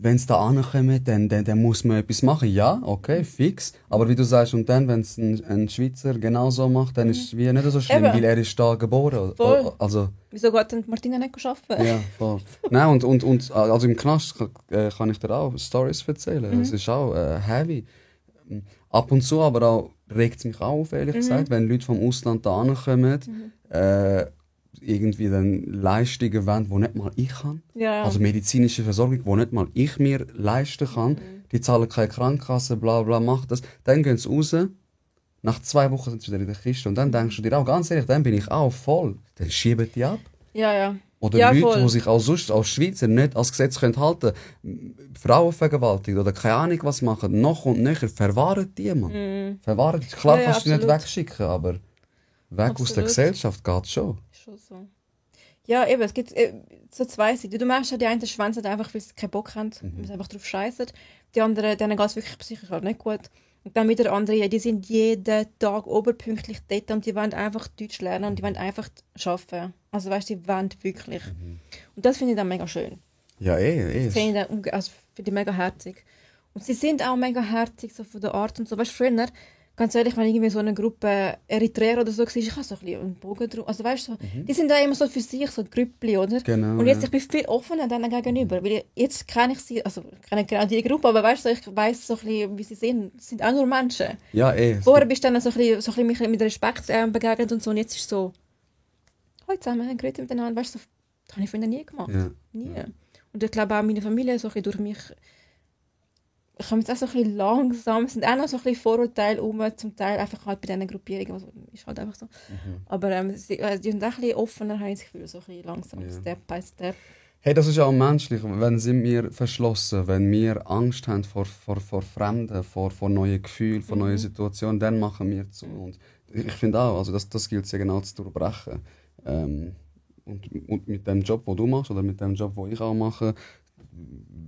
wenn es da ankommt, dann muss man etwas machen. Ja, okay, fix. Aber wie du sagst, und dann, wenn es ein Schweizer genau so macht, dann ist es wie nicht so schlimm, weil er ist da geboren.
Voll.
Also,
wieso geht denn Martina nicht arbeiten?
Ja, voll. Nein, und also im Knast kann ich dir auch Storys erzählen. Es ist auch heavy. Ab und zu aber auch regt es mich auf, ehrlich gesagt, wenn Leute vom Ausland da ankommen, irgendwie dann Leistungen wollen, die nicht mal ich kann.
Ja.
Also medizinische Versorgung, die nicht mal ich mir leisten kann. Die zahlen keine Krankenkasse, bla bla, macht das. Dann gehen sie raus. Nach 2 Wochen sind sie wieder in der Kiste. Und dann denkst du dir auch, ganz ehrlich, dann bin ich auch voll. Dann schieben die ab.
Ja.
Oder
ja,
Leute,
voll.
die sich auch sonst als Schweizer nicht als Gesetz halten können, Frauen vergewaltigen oder keine Ahnung was machen, noch und nöcher, verwahren die, Mann. Verwahren. Klar kannst du die nicht wegschicken, aber weg aus der Gesellschaft geht schon.
Schon so. Ja, eben, es gibt so zwei Seiten. Du merkst ja, die einen schwänzen einfach, weil sie keinen Bock haben, weil sie einfach drauf scheißen. Die anderen, denen geht es wirklich psychisch halt nicht gut. Und dann wieder andere, die sind jeden Tag oberpünktlich dort und die wollen einfach Deutsch lernen und die wollen einfach arbeiten. Also weißt du, die wollen wirklich. Und das finde ich dann mega schön.
Ja,
Das finde ich mega herzig. Und sie sind auch mega herzig, so von der Art und so. Weißt du, früher, ganz ehrlich, wenn irgendwie so eine Gruppe Eritreer oder so war, ich habe so ein bisschen einen Bogen drauf. Also weißt du, die sind da immer so für sich, so Grüppli, oder?
Genau,
und jetzt, ich bin viel offener denen gegenüber. Weil jetzt kenne ich sie, also ich kenne genau die Gruppe, aber weißt du, ich weiss so ein bisschen, wie sie sind. Sie sind auch nur Menschen.
Ja,
Vorher bist du dann so ein bisschen mit Respekt begegnet und so. Und jetzt ist es so, heute zusammen, geredet miteinander. Weißt du, das habe ich vorher nie gemacht.
Ja.
Nie. Und ich glaube auch meine Familie, so ein bisschen durch mich, kommt jetzt auch so ein bisschen langsam. Es sind auch noch so ein bisschen Vorurteile zum Teil einfach halt bei diesen Gruppierungen. Also, ist halt einfach so. Aber die sind auch ein bisschen offener, habe ich das Gefühl, so ein bisschen langsam, Step by Step.
Hey, das ist auch menschlich. Wenn sind wir verschlossen, wenn wir Angst haben vor Fremden, vor neuen Gefühlen, vor neuen Situationen, dann machen wir zu. Und ich finde auch, also das gilt es ja genau zu durchbrechen. Und mit dem Job, den du machst, oder mit dem Job, den ich auch mache,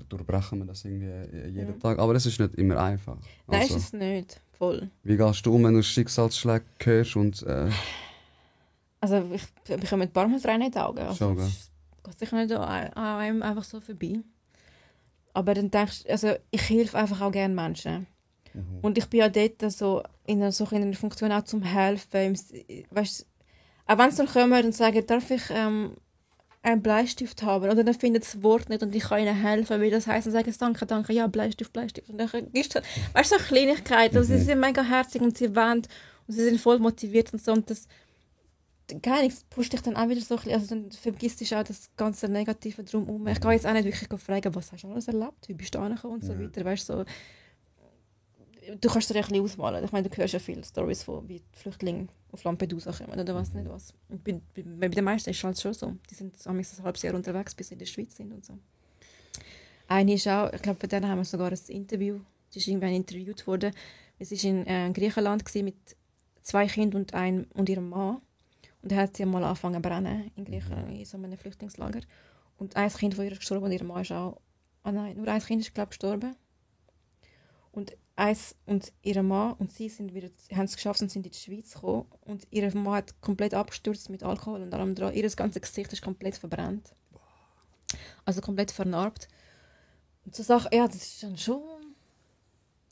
durchbrechen wir das irgendwie jeden Tag. Aber es ist nicht immer einfach.
Nein, ist es nicht. Voll.
Wie gehst du um, wenn du Schicksalsschläge hörst? Und,
also ich bekomme ein paar Mal Tränen in die Augen. Also,
schon,
geht sicher nicht an einem einfach so vorbei. Aber dann denkst du, also ich helfe einfach auch gerne Menschen. Und ich bin ja dort so in einer Funktion auch zum Helfen. Weißt, auch wenn sie dann kommen und sagen, darf ich einen Bleistift haben? Oder dann findet das Wort nicht und ich kann ihnen helfen, weil das heisst, dann sagen sie danke, ja, Bleistift. Und dann gibst du, weißt du, so Kleinigkeiten. Also, sie sind mega herzig und sie wollen und sie sind voll motiviert und so. Und das gar nichts pusht dich dann auch wieder so ein bisschen, also dann vergisst du auch das ganze Negative drumherum. Ich gehe jetzt auch nicht wirklich fragen, was hast du alles erlebt, wie bist du angekommen und so weiter, weißt so. Du kannst dir ein bisschen ausmalen. Ich meine, du hörst ja viele Storys von, wie die Flüchtlinge auf Lampedusa kommen oder was nicht was. Und bei den meisten ist es halt schon so. Die sind ein halbes Jahr unterwegs, bis sie in der Schweiz sind und so. Eine ist auch, ich glaube, von denen haben wir sogar ein Interview, sie ist irgendwann interviewt worden. Sie war in Griechenland mit 2 Kindern und ihrem Mann. Und dann hat sie mal angefangen zu brennen in Griechenland, in so einem Flüchtlingslager. Und ein Kind von ihr ist gestorben und ihr Mann ist auch... nur ein Kind ist, glaube ich, gestorben. Und ihr Mann und sie haben es geschafft und sind in die Schweiz gekommen. Und ihr Mann hat komplett abgestürzt mit Alkohol und allem dran. Ihr ganzes Gesicht ist komplett verbrannt. Also komplett vernarbt. Und so Sachen, ja, das ist dann schon...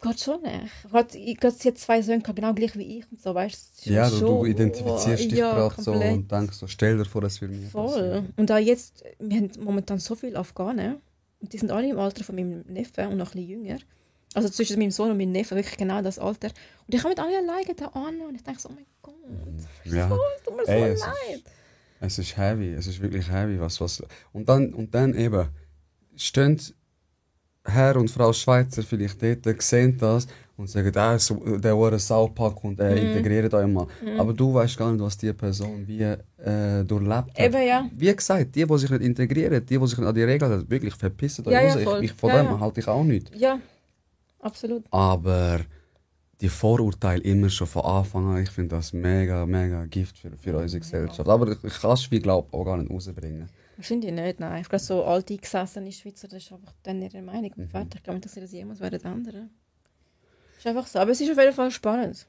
Geht schon nicht. Sie hat 2 Söhne, genau gleich wie ich und so, weißt du?
Ja, du identifizierst dich gerade so und denkst so, stell dir vor, das würde mir
voll.
passieren.
Und auch jetzt, wir haben momentan so viele Afghanen und die sind alle im Alter von meinem Neffen und noch ein bisschen jünger. Also zwischen meinem Sohn und meinem Neffen wirklich genau das Alter. Und die kommen alle alleine da an und ich denke so, oh mein Gott,
ja.
es tut mir so leid.
Es ist heavy, es ist wirklich heavy. Was. Und dann eben, stehen Herr und Frau Schweizer vielleicht dort, sehen das und sagen, der war ein Saupack und integriert euch mal. Aber du weißt gar nicht, was diese Person wie durchlebt hat.
Eben, ja.
Wie gesagt, die sich nicht integrieren, die sich nicht an die Regeln halten, wirklich verpissen euch
Ja,
raus.
ja,
Ich von dem halte ich auch nicht.
Ja, absolut.
Aber die Vorurteile immer schon von Anfang an, ich finde das mega, mega Gift für unsere Gesellschaft. Aber ich kann es, wie glaube auch gar nicht rausbringen.
Wahrscheinlich nicht, nein. Ich glaube, so alte eingesessene Schweizer, das ist einfach dann ihre Meinung. Und fertig. Ich glaube nicht, dass sie das jemals werden ändern. Das ist einfach so. Aber es ist auf jeden Fall spannend.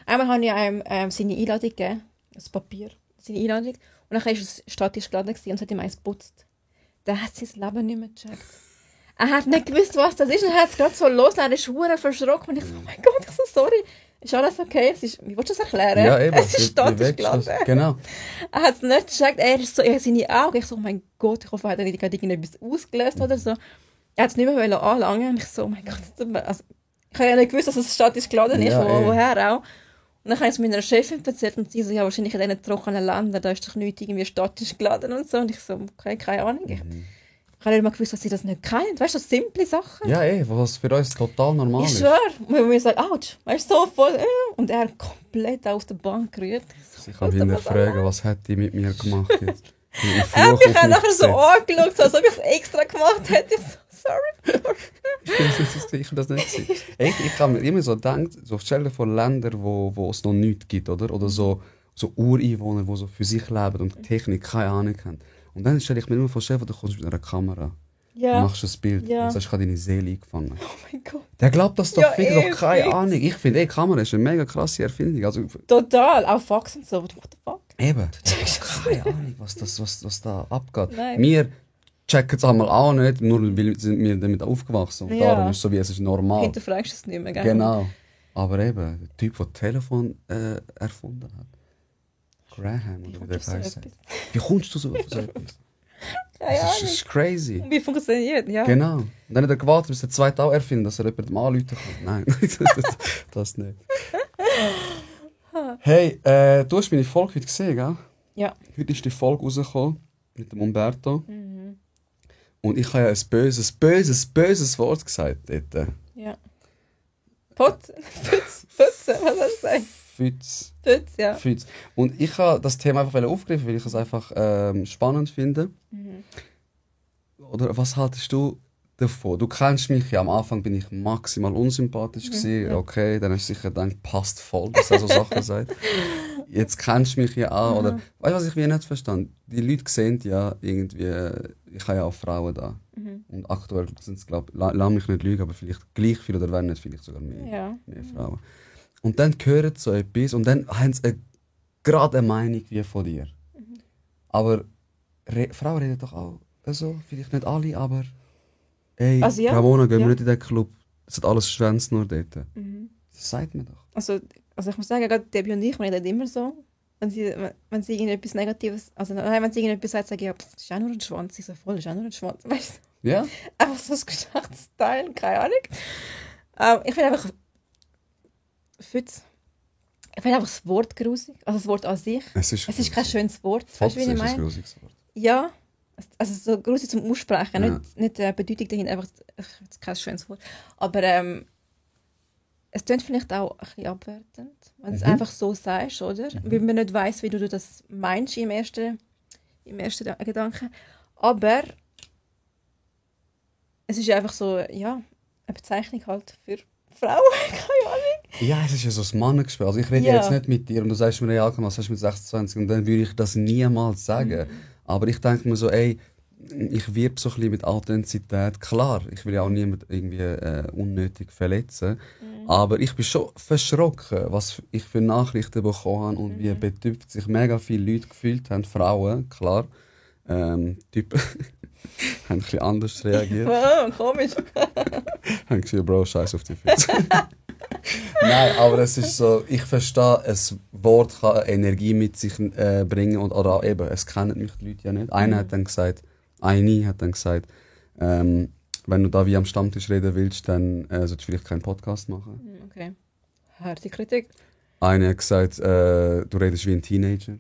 Einmal habe ich einem seine Einladung gegeben, das Papier, seine Einladung. Und dann war es statisch geladen und es hat ihm eins geputzt. Der hat sein Leben nicht mehr gecheckt. Er hat nicht gewusst, was das ist. Und er hat es gerade so losgelassen. Er ist verdammt verschrocken. Und ich so, oh mein Gott, ich so, sorry. Ist alles okay? Wie willst du das erklären?
Ja, eben.
Es ist statisch geladen.
Genau.
Er hat es nicht gecheckt. Er ist so, seine Augen. Ich so, oh mein Gott, ich hoffe, er hat nicht gerade irgendetwas ausgelöst oder so. Er hat es nicht mehr anlangen. Und ich so, oh mein Gott. Also, ich habe ja nicht gewusst, dass es statisch geladen ist. Woher auch. Und dann habe ich es meiner Chefin erzählt und sie so, ja, wahrscheinlich in diesen trockenen Ländern, da ist doch nichts irgendwie statisch geladen und so. Und ich so, okay, keine Ahnung. Ich habe nicht mal gewusst, dass sie das nicht kennen. Weißt du, so simple Sachen.
Ja, was für uns total normal ist.
Ich schwöre. Und wir sagen, ouch, weißt du, so voll. Und er komplett auf der Bank gerührt.
Ich kann ihn fragen, was hat die mit mir gemacht jetzt?
Er hat mich nachher so angeschaut, als ob ich es extra gemacht hätte. Ich so, sorry.
Ich habe das nicht gesehen. Ich habe mir immer so gedacht, so stell dir vor Länder, wo es noch nichts gibt, oder so Ureinwohner, die so für sich leben und Technik keine Ahnung haben. Und dann stelle ich mir immer vor, du kommst mit einer Kamera.
Ja.
Du machst ein Bild und sagst, ich habe deine Seele eingefangen.
Oh mein Gott.
Der glaubt das doch, doch keine Ahnung. Ich finde, Kamera ist eine mega krasse Erfindung. Also,
total, auch Fax und so. What the fuck?
Eben. Keine Ahnung, was da abgeht.
Nein.
Wir checken es einmal auch nicht, nur weil wir damit aufgewachsen sind. Und darum ist es so, wie es ist normal.
Hinterfragst du es nicht mehr, gell?
Genau. Aber eben, der Typ, der das Telefon erfunden hat. Graham, oder wie der heißt. Wie kommst du so etwas? Das ist crazy.
Wie funktioniert, ja.
Genau. Und dann hat er gewartet, bis der zweite auch erfindet, dass er jemandem anrufen kann. Nein, das nicht. Hey, du hast meine Folge heute gesehen, gell?
Ja.
Heute ist die Folge rausgekommen mit dem Umberto. Mhm. Und ich habe ja ein böses Wort gesagt dort.
Ja. Putze, was soll ich sagen?
Fütz,
ja.
Fütz. Und ich habe das Thema einfach aufgreifen, weil ich es einfach spannend finde. Mhm. Oder was haltest du davon? Du kennst mich ja, am Anfang bin ich maximal unsympathisch gewesen. Ja. Okay, dann hast du sicher gedacht, passt voll, dass er so Sachen sagt. Jetzt kennst du mich ja auch. Oder, weißt du, was ich wie nicht verstanden? Die Leute sehen ja irgendwie, ich habe ja auch Frauen da. Mhm. Und aktuell sind es, glaube ich, lass mich nicht lügen, aber vielleicht gleich viel oder wenn nicht, vielleicht sogar mehr Frauen. Und dann hören sie so etwas und dann haben sie gerade eine Meinung wie von dir. Mhm. Aber Frauen reden doch auch so, vielleicht nicht alle, aber hey, also ja. Ramona, gehen wir nicht in den Club, es hat alles Schwänze nur dort. Mhm. Das sagt mir doch.
Also ich muss sagen, gerade Debbie und ich reden immer so. Wenn sie irgendetwas Negatives, also wenn sie irgendetwas sagt, sage ich, ja, das ist auch nur ein Schwanz. Ich so, voll, das ist auch nur ein Schwanz, weißt
du? Ja.
Einfach so das Geschlechtsteil, keine Ahnung. Ich finde einfach Fütz. Ich finde einfach das Wort grusig, also das Wort an sich. Es ist kein schönes Wort.
Weißt du, wie ich meine? Ist ein grusiges Wort.
Ja, also so grusig zum Aussprechen, ja. nicht Bedeutung dahinter, einfach kein schönes Wort. Aber es klingt vielleicht auch ein bisschen abwertend, wenn du es einfach so sagst, oder? Weil man nicht weiss, wie du das meinst im ersten Gedanken. Aber es ist einfach so, ja, eine Bezeichnung halt für Frauen, keine Ahnung.
Ja, es ist ja so ein Mannengespiel. Also ich rede jetzt nicht mit dir und du sagst mir, ja, was hast du mit 26? Und dann würde ich das niemals sagen. Aber ich denke mir so, ey, ich wirb so ein bisschen mit Authentizität. Klar, ich will ja auch niemanden irgendwie unnötig verletzen. Aber ich bin schon verschrocken, was ich für Nachrichten bekommen habe und wie betüpft sich mega viele Leute gefühlt haben. Frauen, klar. Typen haben ein bisschen anders reagiert.
Wow, komisch.
Haben gesagt, Bro, scheiß auf die Füße. Nein, aber es ist so, ich verstehe, ein Wort kann Energie mit sich bringen oder eben, es kennen mich die Leute ja nicht. Eine hat dann gesagt, wenn du da wie am Stammtisch reden willst, dann solltest du vielleicht keinen Podcast machen.
Okay. Harte Kritik.
Eine hat gesagt, du redest wie ein Teenager.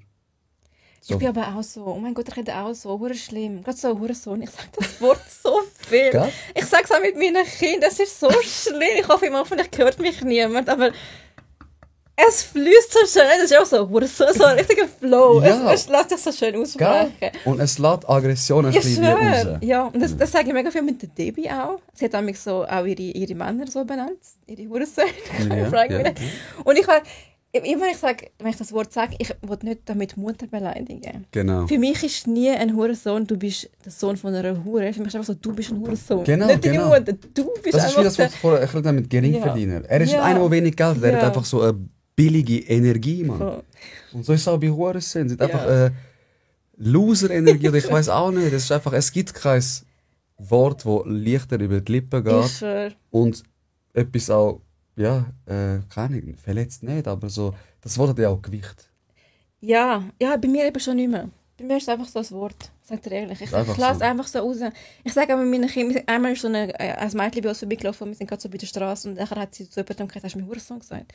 So. Ich bin aber auch so, oh mein Gott, ich rede auch so, hure schlimm. Gerade so Hurensohn, ich sage das Wort so viel.
Gell?
Ich sage es auch mit meinen Kindern, es ist so schlimm. Ich hoffe, vielleicht hört mich niemand, aber es fließt so schön. Es ist auch so ein richtiger Flow. Ja. Es lässt sich so schön aussprechen.
Gell? Und es lässt Aggression ein bisschen raus.
Ja, und das sage ich mega viel mit der Debbie auch. Sie hat mich so auch ihre Männer so benannt, ihre Hurensohn. Ja. Und immer wenn ich das Wort sage, ich will nicht damit Mutter beleidigen.
Genau.
Für mich ist nie ein Hurensohn, du bist der Sohn von einer Hure. Für mich ist einfach so, du bist ein Hurensohn.
Genau,
nicht deine Mutter, du bist
das einfach... Das ist wie das, was vorher ich rede mit Geringverdiener. Er ist einer, der wenig Geld hat. Er hat einfach so eine billige Energie, Mann. Oh. Und so ist es auch bei Hurensohn. Es sind einfach Loser-Energie oder ich weiß auch nicht. Es gibt kein Wort, das leichter über die Lippen geht. Und etwas auch... Ja, keine Ahnung, verletzt nicht, aber so, das Wort hat ja auch Gewicht.
Ja, bei mir eben schon nicht mehr. Bei mir ist es einfach so das Wort, sagt er ehrlich. Ich lasse es einfach so raus. Ich sage aber meinen Kindern, einmal ist so ein Mädchen bei uns vorbeigelaufen, wir sind gerade so bei der Straße und nachher hat sie zu jemandem gesagt, hast du mir Hurensohn gesagt?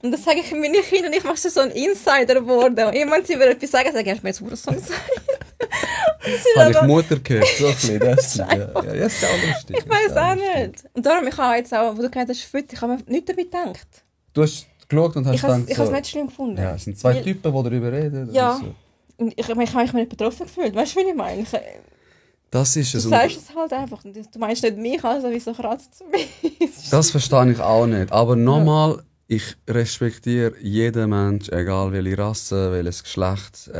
Und das sage ich meinen Kindern, ich mache so ein Insider geworden. Und irgendwann sie wieder etwas sagen, sage ich, hast du mir jetzt Hurensohn gesagt?
Habe ich Mutter gehört, so ein bisschen. Das ist auch lustig.
Ich weiß auch nicht. Und darum, ich habe jetzt auch, wo du gesagt hast, Foto, ich habe mir nicht damit gedacht.
Du hast geschaut und hast gedacht,
ich habe es nicht schlimm gefunden.
Ja, es sind zwei Typen, die darüber reden.
Ja. Und ich habe mich nicht betroffen gefühlt. Weißt du, wie ich meine?
Das ist es.
Du sagst es halt einfach. Du meinst nicht mich, also wieso kratzt es mich?
Das verstehe ich auch nicht. Aber nochmal, ich respektiere jeden Mensch, egal welche Rasse, welches Geschlecht.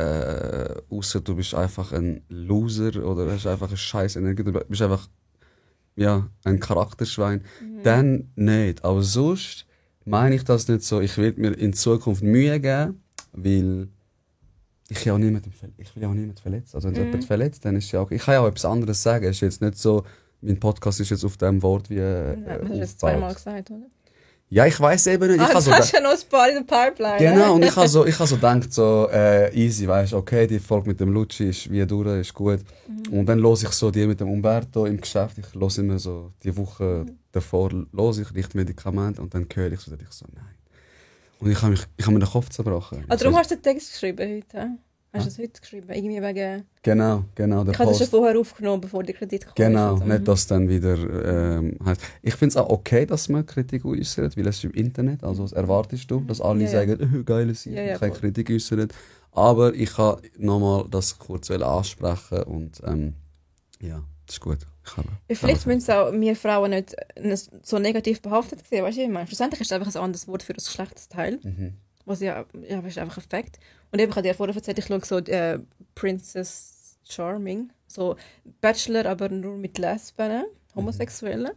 Ausser du bist einfach ein Loser oder hast einfach eine scheiß Energie. Du bist einfach ein Charakterschwein. Dann nicht. Aber sonst meine ich das nicht so. Ich will mir in Zukunft Mühe geben, weil ich will ja auch niemanden verletzen. Also wenn jemand verletzt, dann ist ja okay. Ich kann ja auch etwas anderes sagen. Es ist jetzt nicht so, mein Podcast ist jetzt auf dem Wort wie
hast du das zweimal gesagt, oder?
Ja, ich weiss eben nicht.
Du hast ja noch ein paar in der Pipeline.
Genau, und ich habe so gedacht, easy, weißt, okay, die Folge mit dem Lucci ist wie durch, ist gut. Und dann höre ich so die mit dem Umberto im Geschäft. Ich höre immer so, die Woche davor höre ich Lichtmedikamente und dann höre ich so, dass ich so, nein. Und ich habe mir den Kopf zerbrochen.
Darum hast du den Text geschrieben heute? Hast du es heute geschrieben? Irgendwie wegen...
Genau.
Ich habe das schon vorher aufgenommen, bevor der Kredit kam.
Genau, nicht, dass dann wieder heißt. Ich finde es auch okay, dass man Kritik äußert, weil es ist im Internet, also was erwartest du, dass alle sagen, geile Sache, keine Kritik äußern. Aber ich kann nochmal das kurz ansprechen und das ist gut.
Vielleicht müssen auch wir Frauen nicht so negativ behaftet sehen, weißt du, ich meine, schlussendlich ist es einfach ein anderes Wort für das Geschlechtsteil. Was ist einfach ein Fakt. Und eben, ich habe dir vorher erzählt, ich schaue so Princess Charming, so Bachelor, aber nur mit Lesben, Homosexuellen.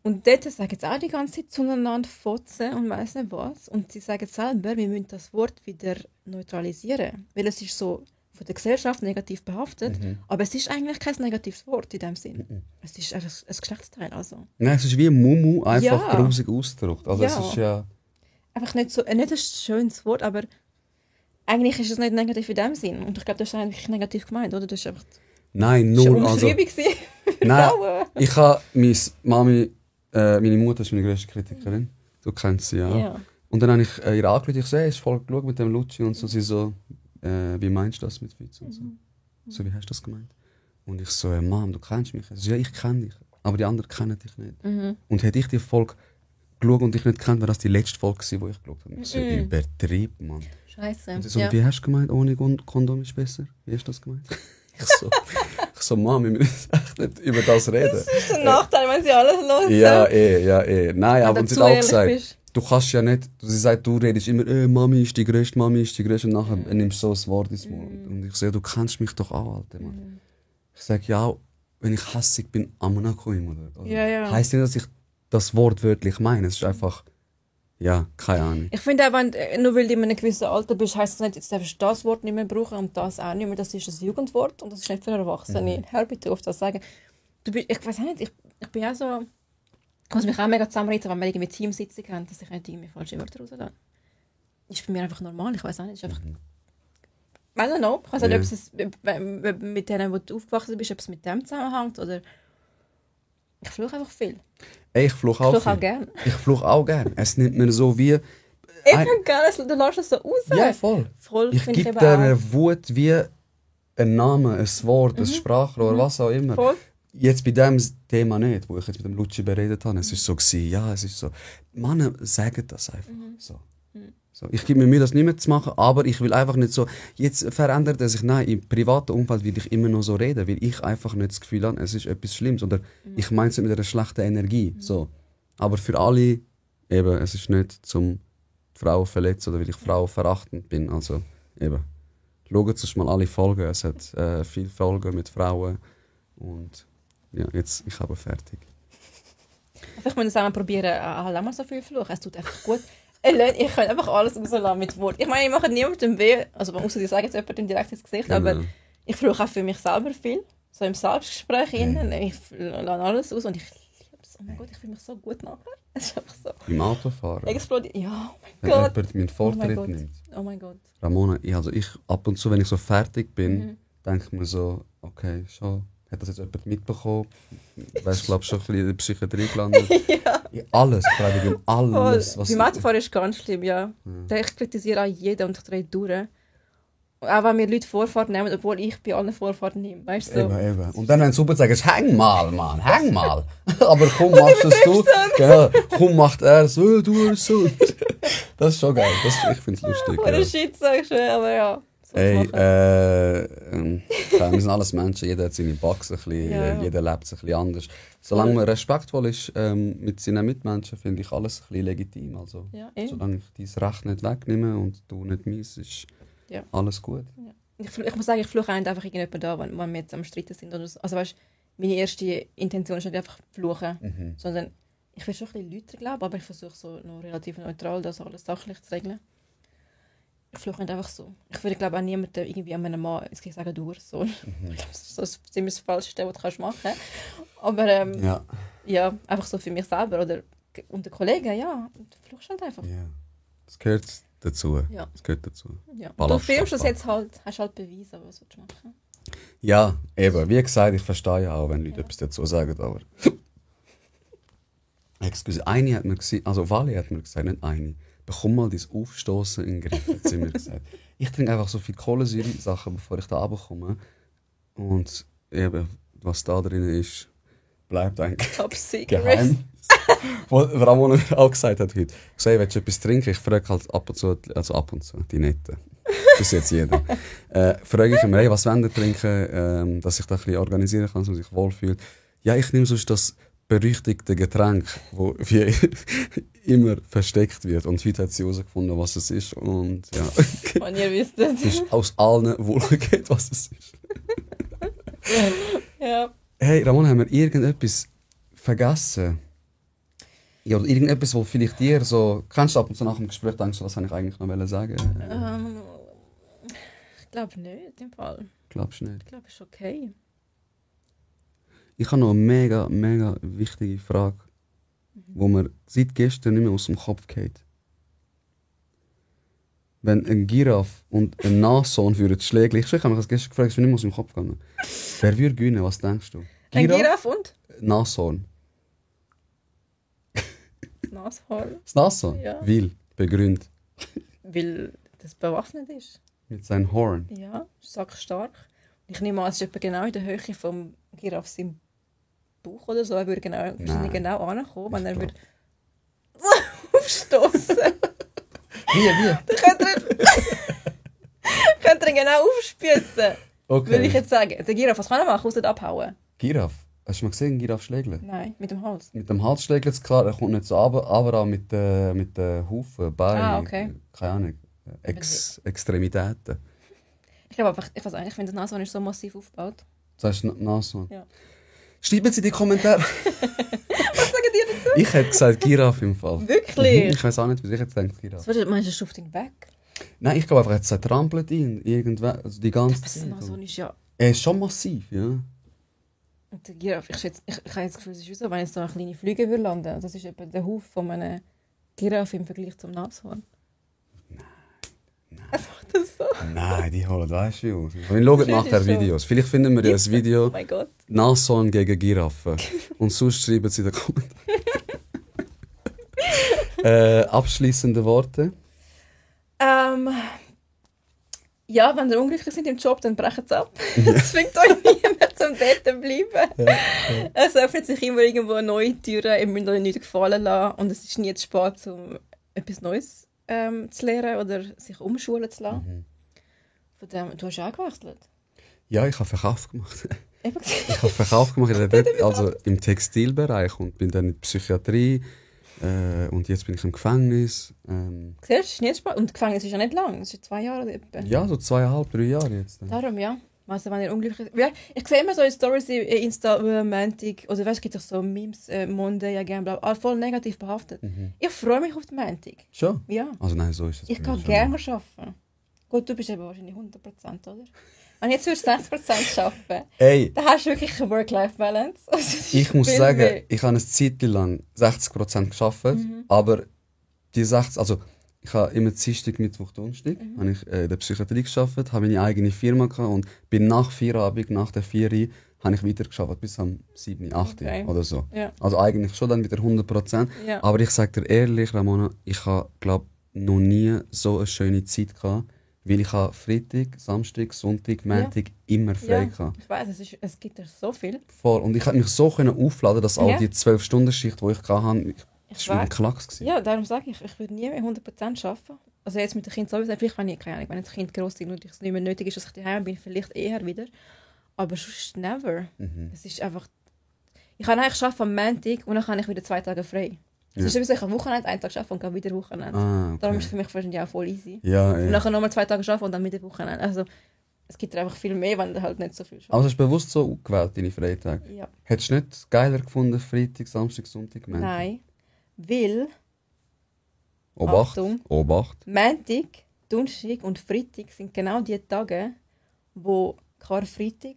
Und dort sagen jetzt auch die ganze Zeit zueinander fotzen und weiss nicht was. Und sie sagen selber, wir müssen das Wort wieder neutralisieren. Weil es ist so von der Gesellschaft negativ behaftet, aber es ist eigentlich kein negatives Wort in dem Sinn. Es ist einfach ein Geschlechtsteil. Also.
Nein, es ist wie Mumu, einfach grusig ausgedrückt. Also es ist ja...
Einfach nicht ein schönes Wort, aber eigentlich ist es nicht negativ in dem Sinn. Und ich glaube, das ist eigentlich negativ gemeint, oder? Das ist einfach...
Nein, null.
Also,
nein, ich habe meine Mutter ist meine grösste Kritikerin. Du kennst sie ja. Und dann habe ich ihr angeschaut, ich sehe, es ist voll geschaut mit dem Lucci und so. Sie so, wie meinst du das mit Fitz und so? So, wie hast du das gemeint? Und ich so, Mom, du kennst mich. So, ja, ich kenne dich, aber die anderen kennen dich nicht. Und hätte ich die Folge geschaut und dich nicht kennt, wäre das die letzte Folge gewesen, die ich geschaut habe. Ich so, übertrieben, Mann.
Scheiße.
Und sie so, wie hast du gemeint, ohne Kondom ist besser? Wie hast du das gemeint? Ich so, Mann, wir müssen echt nicht über das reden.
Das ist ein Nachteil, wenn sie alles hören.
Ja. Nein, aber sie hat auch gesagt, du kannst ja nicht, sie sagt, du redest immer, Mami ist die Größte, und nachher nimmst du so ein Wort ins Mund. Und ich sage, du kennst mich doch auch, Alter, Mann. Ich sage, ja, wenn ich hässig bin, Amonako immer. Heisst nicht, dass ich das Wort wörtlich meine. Es ist einfach, keine Ahnung.
Ich finde auch, nur weil du in einem gewissen Alter bist, heisst das nicht, jetzt darfst du das Wort nicht mehr brauchen und das auch nicht mehr. Das ist ein Jugendwort und das ist nicht für Erwachsene. Hör bitte auf das sagen. Ich weiß nicht, ich bin auch so, ich muss mich auch mega zusammenreißen, wenn wir irgendwie Teamsitzung haben, dass ich nicht irgendwie falsche Wörter rauslasse. Ist für mich einfach normal, ich weiß auch nicht. Ist einfach, I don't know. Ich weiß nicht, ob es mit denen, wo du aufgewachsen bist, ob es mit dem zusammenhängt oder... Ich fluche einfach viel.
Ich fluche auch
gerne.
Ich fluche auch gerne. Es nimmt mir so wie...
Ich finde gerne, du lässt es so raus.
Ja, voll. Ich gebe dieser Wut wie einen Namen, ein Wort, ein Sprachrohr, was auch immer.
Voll.
Jetzt bei dem Thema nicht, wo ich jetzt mit dem Lucci beredet habe. Es ist so gewesen, es ist so... Männer sagen das einfach. So. Ich gebe mir Mühe, das nicht mehr zu machen, aber ich will einfach nicht so, jetzt verändert er sich, nein, im privaten Umfeld will ich immer noch so reden, weil ich einfach nicht das Gefühl habe, es ist etwas Schlimmes oder ich meine es mit einer schlechten Energie, so. Aber für alle, eben, es ist nicht zum Frauen verletzen oder weil ich Frauen verachtend bin, also eben. Schaut sich mal alle Folgen, es hat viele Folgen mit Frauen und ja, jetzt, ich habe fertig.
Ich muss es auch mal probieren, auch mal so viel fluchen, es tut einfach gut. Ich kann einfach alles rauslassen mit Wort. Ich meine, ich mache niemandem weh, also außer die sagen jetzt jemandem direkt ins Gesicht, aber ich fluche auch für mich selber viel. So im Selbstgespräch innen, ich lasse alles aus und ich liebe es. Oh mein Gott, ich fühle mich so gut nachher. Es ist einfach so.
Im Autofahren?
Explodiert. Ja, oh mein
Gott.
Gott.
Wenn jemand meinen Vortritt nimmt.
Oh mein Gott.
Ramona, ich ab und zu, wenn ich so fertig bin, denke ich mir so, okay, schon, Hat das jetzt jemand mitbekommen? Weißt du, glaube schon ein bisschen in der Psychiatrie gelandet.
Ja.
Alles, ich glaube, alles.
Beim Autofahren ist ganz schlimm, ja. Ich kritisiere auch jeden und ich drehe durch. Auch wenn mir Leute Vorfahrt nehmen, obwohl ich bei allen Vorfahrt nehme. Weißt du? So.
Eben. Und dann, wenn du super sagst, häng mal, Mann, häng mal. Aber komm, machst es du. Genau. Komm, macht er so, du so. Das ist schon geil. Ich finde es lustig.
Oder Shit sagst du, aber ja.
Wir sind alles Menschen, jeder hat seine Box, jeder lebt es ein bisschen anders. Solange man respektvoll ist mit seinen Mitmenschen, finde ich alles ein bisschen legitim. Also, solange ich dein Recht nicht wegnehme und du nicht meins, ist alles gut.
Ja. Ich muss sagen, ich fluche einfach irgendjemand da, wenn wir jetzt am Streiten sind. Oder so. Also weißt, meine erste Intention ist nicht einfach fluchen, sondern ich will schon ein bisschen lauter, glaube, aber ich versuche so noch relativ neutral das alles sachlich zu regeln. Ich fluche nicht einfach so. Ich würde, glaube auch niemandem irgendwie an meinem Mann ins Gesicht sagen, du Hurensohn. Das ist so ziemlich das Falschste, was du machen kannst. Aber ja, einfach so für mich selber oder unter Kollegen, ja, du fluchst halt einfach.
Ja. Das gehört dazu.
Ja.
Das gehört dazu.
Ja. Du filmst das jetzt halt, hast halt Beweise, was willst du machen?
Ja, eben. Wie gesagt, ich verstehe ja auch, wenn Leute etwas dazu sagen, aber... Excuse, eine hat mir gesagt, also Wally hat mir gesagt, nicht eine. Bekomm mal dein Aufstoßen in den Griff, hat sie mir gesagt. Ich trinke einfach so viel Kohlensäure-Sachen, bevor ich da runterkomme. Und eben, was da drin ist, bleibt eigentlich geheim. Was Ramona auch gesagt hat heute. Ich sage, willst du etwas trinken? Ich frage halt ab und zu, die Netten. Das ist jetzt jeder. Frage ich ihm, hey, was wollen wir trinken, dass ich das ein bisschen organisieren kann, dass man sich wohlfühlt. Ja, ich nehme sonst das berüchtigte Getränk, das wie immer versteckt wird. Und heute hat sie herausgefunden, was es ist. Und ja.
Und ihr wisst es.
Es ist aus allen wohlgeht, was es ist.
Ja.
Hey, Ramon, haben wir irgendetwas vergessen? Ja, oder irgendetwas, wo vielleicht dir so... Kannst du ab und zu nach dem Gespräch denken, was wollte ich eigentlich noch sagen?
Ich glaube nicht, im Fall.
Glaubst du nicht?
Ich glaube, es ist okay.
Ich habe noch eine mega, mega wichtige Frage, die mir seit gestern nicht mehr aus dem Kopf geht. Wenn ein Giraffe und ein Nashorn schlägen, ich habe mich das gestern gefragt, es ist mir nicht mehr aus dem Kopf gegangen. Wer würde gewinnen, was denkst du?
Ein Giraffe und?
Nashorn.
Nashorn?
Das Nashorn?
Ja.
Weil, begründet.
Weil das bewaffnet ist.
Mit seinem Horn?
Ja, sackstark. Ich nehme an, es ist etwa genau in der Höhe vom Giraffe seinem Bauch oder so. Er würde genau ankommen, wenn er würde aufstoßen.
Wie?
Dann könnte er genau aufspießen.
Okay.
Würde ich jetzt sagen. Der Giraffe, was kann er machen, außer abhauen?
Giraffe? Hast du mal gesehen, Giraffe schlägeln?
Nein, mit dem Hals.
Mit dem Hals schlägeln es klar, er kommt nicht so runter, aber auch mit den Hufen, Beinen,
okay.
Keine Ahnung, Extremitäten.
Ich glaube einfach, ich finde, das Nashorn ist so massiv aufgebaut.
Das heißt Nashorn?
Ja.
Schreiben Sie in die Kommentare.
Was sagen die dazu?
Ich hätte gesagt Giraffe im Fall.
Wirklich?
Ich weiß auch nicht, wieso ich jetzt denke Giraffe.
Was meinst du, auf den Weg?
Nein, ich glaube einfach, er hat trampelt ihn irgendwann, also die ganze
Das
Zeit.
Nashorn ist ja...
Er ist schon massiv, ja.
Und der Giraffe, ich habe das Gefühl, es ist so, wenn jetzt so eine kleine Flüge würde landen, das ist etwa der Huf von einem Giraffe im Vergleich zum Nashorn.
Nein.
Einfach das so.
Nein, die holen, weißt du, aus. Wir schauen nachher Videos. Vielleicht finden wir ja ein Video,
Oh mein Gott.
Nashorn gegen Giraffe. Und sonst schreiben Sie in den Kommentaren. Abschliessende Worte?
Ja, wenn ihr unglücklich sind im Job, dann brecht es ab. Es zwingt euch niemand zum dort bleiben. Ja. Es öffnet sich immer irgendwo neue Türen, ihr müsst euch nichts gefallen lassen und es ist nie zu spät, um etwas Neues zu lernen oder sich umschulen zu lassen. Von dem, du hast auch gewechselt?
Ja, ich habe Verkauf gemacht. Ich habe Verkauf gemacht also im Textilbereich und bin dann in der Psychiatrie und jetzt bin ich im Gefängnis.
Siehst du, es ist nicht spät. Und das Gefängnis ist ja nicht lang, es ist 2 Jahre oder etwa.
Ja, so 2,5, 3 Jahre jetzt.
Darum, ja. Also, wenn ihr unglücklich ist. Ja, ich sehe immer so in Stories Insta Montag, oder weißt du, es gibt doch so Memes, Monday, again, bla, voll negativ behaftet. Ich freue mich auf den Montag.
Schon?
Ja.
Also nein, so ist es.
Ich kann gerne arbeiten. Gut, du bist eben wahrscheinlich 100%, oder? Wenn jetzt würdest du 60% arbeiten, dann hast du wirklich eine Work-Life-Balance.
Ich muss sagen, ich habe eine Zeit lang 60% gearbeitet, aber die 60, also ich habe immer Dienstag, Mittwoch, Donnerstag habe ich in der Psychiatrie gearbeitet, habe meine eigene Firma gehabt und bin nach Feierabend, nach der Ferie, habe ich weitergearbeitet bis am 7., 8.
Okay.
oder so.
Ja.
Also eigentlich schon dann wieder 100%.
Ja.
Aber ich sage dir ehrlich, Ramona, ich habe, glaube noch nie so eine schöne Zeit gehabt, weil ich habe Freitag, Samstag, Sonntag, Montag immer frei hatte.
Ich weiss, es gibt ja so viel.
Voll. Und ich konnte mich so aufladen, dass all die 12-Stunden-Schicht, die ich hatte, das war ein Klacks gewesen.
Ja, darum sage ich würde nie mehr 100% arbeiten. Also jetzt mit dem Kind sowieso, vielleicht wenn ich, keine Ahnung, wenn das Kind gross ist und es nicht mehr nötig ist, dass ich daheim bin, vielleicht eher wieder. Aber sonst never. Es ist einfach... Ich kann eigentlich arbeiten am Montag und dann kann ich wieder 2 Tage frei. Es ist sowieso, ich kann Wochenende, einen Tag arbeiten und gehe wieder Wochenende.
Okay.
Darum ist es für mich wahrscheinlich auch voll easy.
Ja.
Und dann nochmal 2 Tage arbeiten und dann wieder Wochenende. Also es gibt einfach viel mehr, wenn du halt nicht so viel schaffst.
Also hast du bewusst so gewählt, deine Freitage?
Ja.
Hättest du nicht geiler gefunden, Freitag, Samstag, Sonntag, Montag?
Nein, weil...
Obacht.
Achtung.
Montag,
Donnerstag und Freitag sind genau die Tage, wo Karfreitag,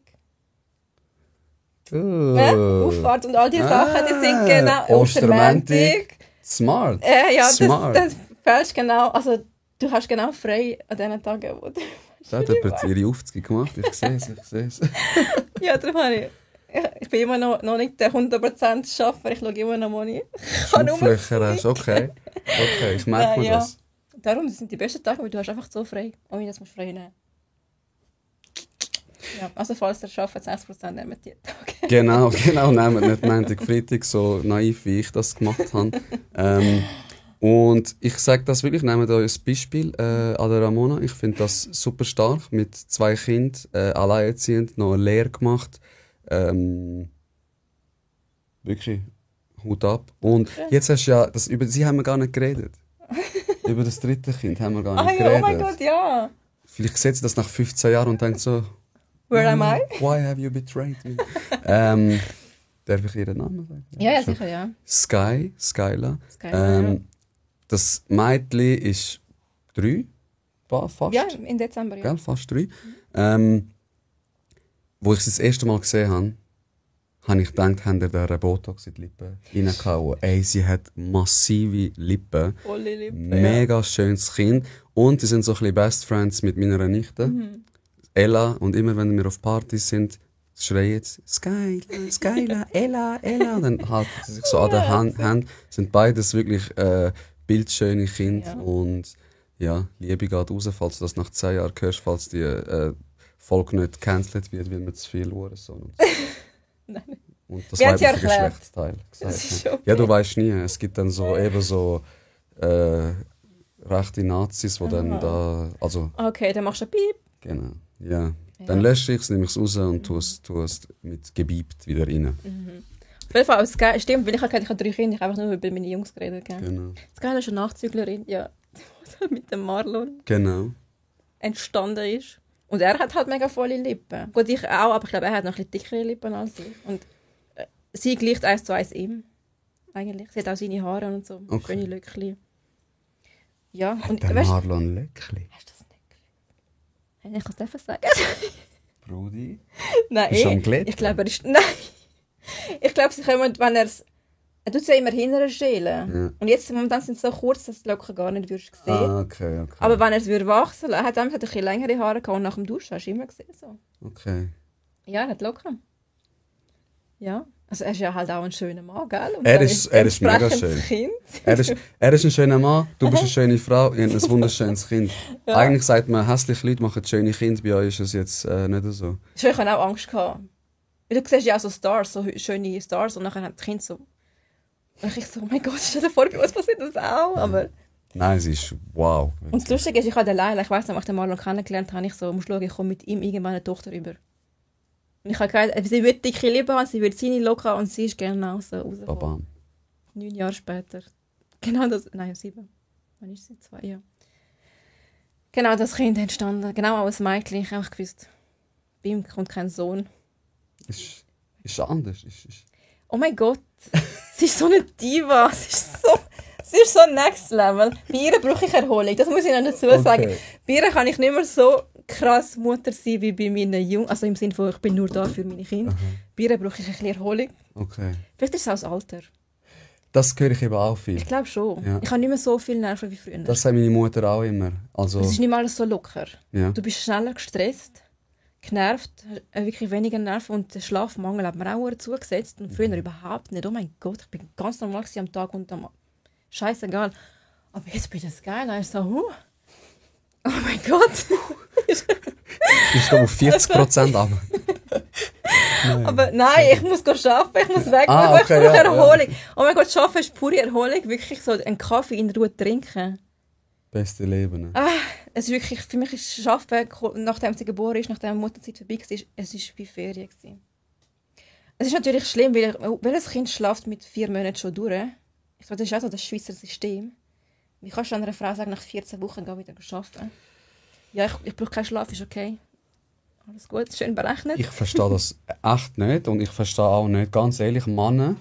Auffahrt und all diese Sachen, die sind genau
Ostermontag. Smart.
Smart. Das fällst genau, also du hast genau frei an diesen Tagen, wo du...
Da hat jemand ihre Aufzüge gemacht, ich sehe es.
Ja, darum habe ich bin immer noch nicht der 100% Schaffer, ich schaue immer noch mal nicht.
Schupflöcher hast, okay, ich merke mir das.
Darum sind die besten Tage, weil du hast einfach so frei, ohne dass du frei nehmen musst. Ja, also falls ihr arbeitet, 60% nehmen die Tage. Genau,
nehmen nicht Montag, Freitag, so naiv wie ich das gemacht habe. Und ich sage das wirklich, nehmt euch ein Beispiel an der Ramona. Ich finde das super stark, mit 2 Kindern, alleinerziehend, noch eine Lehre gemacht. Wirklich, Hut ab. Und jetzt hast du ja, über sie haben wir gar nicht geredet. Über das 3. Kind haben wir gar nicht geredet.
Oh mein Gott, ja.
Vielleicht sieht sie das nach 15 Jahren und denkt so...
Where am I?
Why have you betrayed me? Darf ich ihren Namen sagen?
Ja, sicher, ja.
Skyla. Das Mädchen ist 3, fast.
Ja, im Dezember, ja.
Gell, fast 3. Wo ich sie das erste Mal gesehen habe ich gedacht, haben der Botox in die Lippen reingehauen. Ey, sie hat massive Lippen.
Volle Lippen.
Mega schönes Kind. Und sie sind so ein bisschen Best Friends mit meiner Nichte. Ella. Und immer wenn wir auf Partys sind, schreien sie Skyla, Ella. Und dann halten sie sich so an der Hand. Sind beides wirklich bildschöne Kinder. Ja. Und ja, Liebe geht raus, falls du das nach 10 Jahren hörst, falls die Folge nicht gecancelt wird, weil wir zu viel Hurensohn.
Nein.
Und das weibliche Geschlechtsteil gesagt. Okay. Ja, du weißt nie. Es gibt dann so eben so rechte Nazis, die dann da... Also,
okay, dann machst du ein Piep.
Genau, ja. Dann lösche ich es, nehme ich es raus und tue es mit gebiebt wieder rein.
Auf jeden Fall, stimmt, weil ich habe 3 Kinder, ich habe einfach nur über meine Jungs geredet.
Genau.
Das Geile ist eine Nachzüglerin, ja, mit dem Marlon entstanden ist. Und er hat halt mega volle Lippen. Gut, ich auch, aber ich glaube, er hat noch ein bisschen dickere Lippen als ich. Und sie gleicht 1:1 ihm. Eigentlich. Sie hat auch seine Haare und so.
Okay.
Schöne Löckchen. Ja.
Und der Marlon Löckli.
Hast du das nicht gesehen? Ich kann es sagen.
Brudi?
Nein,
bist du am Glätten?
Ich glaube, er ist... Nein. Ich glaube, sie kommen, wenn er es... Er tut es ja immer hinterher schälen. Ja. Und jetzt momentan sind sie so kurz, dass du die Locken gar nicht würdest sehen.
Okay.
Aber wenn er es wachsen würde, er hat ein bisschen längere Haare gehabt und nach dem Duschen hast du immer gesehen. So.
Okay.
Ja, er hat Locken. Ja. Also er ist ja halt auch ein schöner Mann, gell? Und
er ist mega schön.
Kind.
er ist ein schöner Mann, du bist eine schöne Frau, ihr habt ein wunderschönes Kind. Ja. Eigentlich sagt man, hässliche Leute machen schöne Kinder, bei euch ist es jetzt nicht so.
Ich habe auch Angst gehabt. Du siehst ja auch so Stars, so schöne Stars und nachher hat das Kind so... Und ich so, oh mein Gott, stell dir vor, bei uns passiert das auch, aber...
Nein, sie ist wow.
Und das Lustige ist, ich habe den Leila, ich weiss noch, als ich den Marlon kennengelernt habe, ich so, musst schauen, ich komme mit ihm irgendwann eine Tochter über. Und ich habe gesagt, sie wird dicke Lippen haben, sie wird seine Locken haben und sie ist genau so rausgekommen. 9 Jahre später. Genau das, nein, 7. Wann ist sie? 2, ja. Genau das Kind entstanden, genau als Mädchen, ich habe auch gewusst, bei ihm kommt kein Sohn.
Ist anders. Ist.
Oh mein Gott, sie ist so eine Diva, sie ist so next level. Bei ihr brauche ich Erholung, das muss ich noch dazu sagen. Bei ihr kann ich nicht mehr so krass Mutter sein wie bei meinen Jungen, also im Sinne von, ich bin nur da für meine Kinder. Aha. Bei ihr brauche ich ein bisschen Erholung.
Okay.
Vielleicht ist es auch das Alter.
Das höre ich eben auch viel.
Ich glaube schon. Ja. Ich habe nicht mehr so viel Nerven wie früher.
Das sagt meine Mutter auch immer. Also,
es ist nicht mehr alles so locker.
Ja.
Du bist schneller gestresst. genervt, wirklich weniger Nerven und der Schlafmangel hat mir auch zugesetzt und früher überhaupt nicht. Oh mein Gott, ich bin ganz normal am Tag und am scheißegal. Aber jetzt bin ich das geil, also oh mein Gott.
Ich muss auf 40% ab.
Aber nein, ich muss arbeiten, ich muss weg,
okay,
ich brauche Erholung. Ja. Oh mein Gott, arbeiten ist pure Erholung, wirklich so einen Kaffee in Ruhe trinken.
Beste Leben. Ne?
Es ist wirklich, für mich ist Arbeiten, nachdem sie geboren ist, nachdem die Mutterzeit vorbei war, es war wie Ferien gewesen. Es ist natürlich schlimm, weil welches Kind schläft mit 4 Monaten schon durch. Ich glaube, das ist auch so das Schweizer System. Wie kannst du einer Frau sagen, nach 14 Wochen wieder arbeiten? Ja, ich brauche keinen Schlaf, ist okay. Alles gut, schön berechnet.
Ich verstehe das echt nicht und ich verstehe auch nicht, ganz ehrlich, Männer,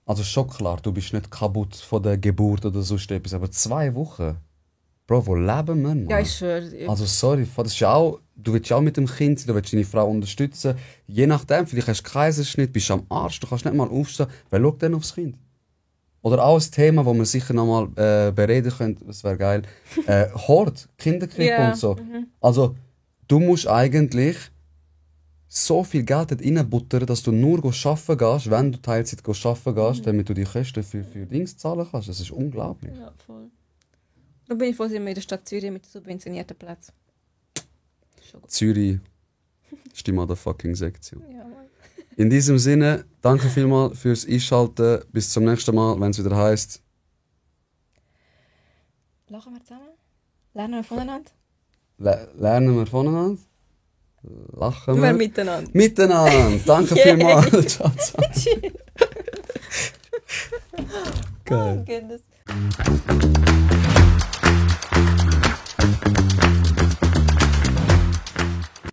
also schon klar, du bist nicht kaputt von der Geburt oder sonst etwas, aber 2 Wochen, Bro, wo leben wir, Mann?
Ja, ich schwöre.
Also sorry, das ist auch, du willst auch mit dem Kind sein, du willst deine Frau unterstützen, je nachdem, vielleicht hast du Kaiserschnitt, bist am Arsch, du kannst nicht mal aufstehen, wer schaut denn aufs Kind? Oder auch ein Thema, das wir sicher noch mal bereden können, das wäre geil, Hort, Kinderkrippe und so. Also, du musst eigentlich so viel Geld dort reinbuttern, dass du nur arbeiten gehst, wenn du Teilzeit arbeiten gehst, damit du die Kosten für Dings zahlen kannst. Das ist unglaublich.
Ja, voll. Da bin ich froh, sind wir in der Stadt Zürich mit subventionierten Plätzen.
Zürich ist die motherfucking Sektion.
Ja, Mann.
In diesem Sinne, danke vielmals fürs Einschalten. Bis zum nächsten Mal, wenn es wieder heisst.
Lachen wir zusammen? Lernen wir voneinander?
Lernen wir voneinander? Lachen wir?
Miteinander.
Miteinander! Danke vielmals. Ciao, ciao. Geil.
Oh, goodness.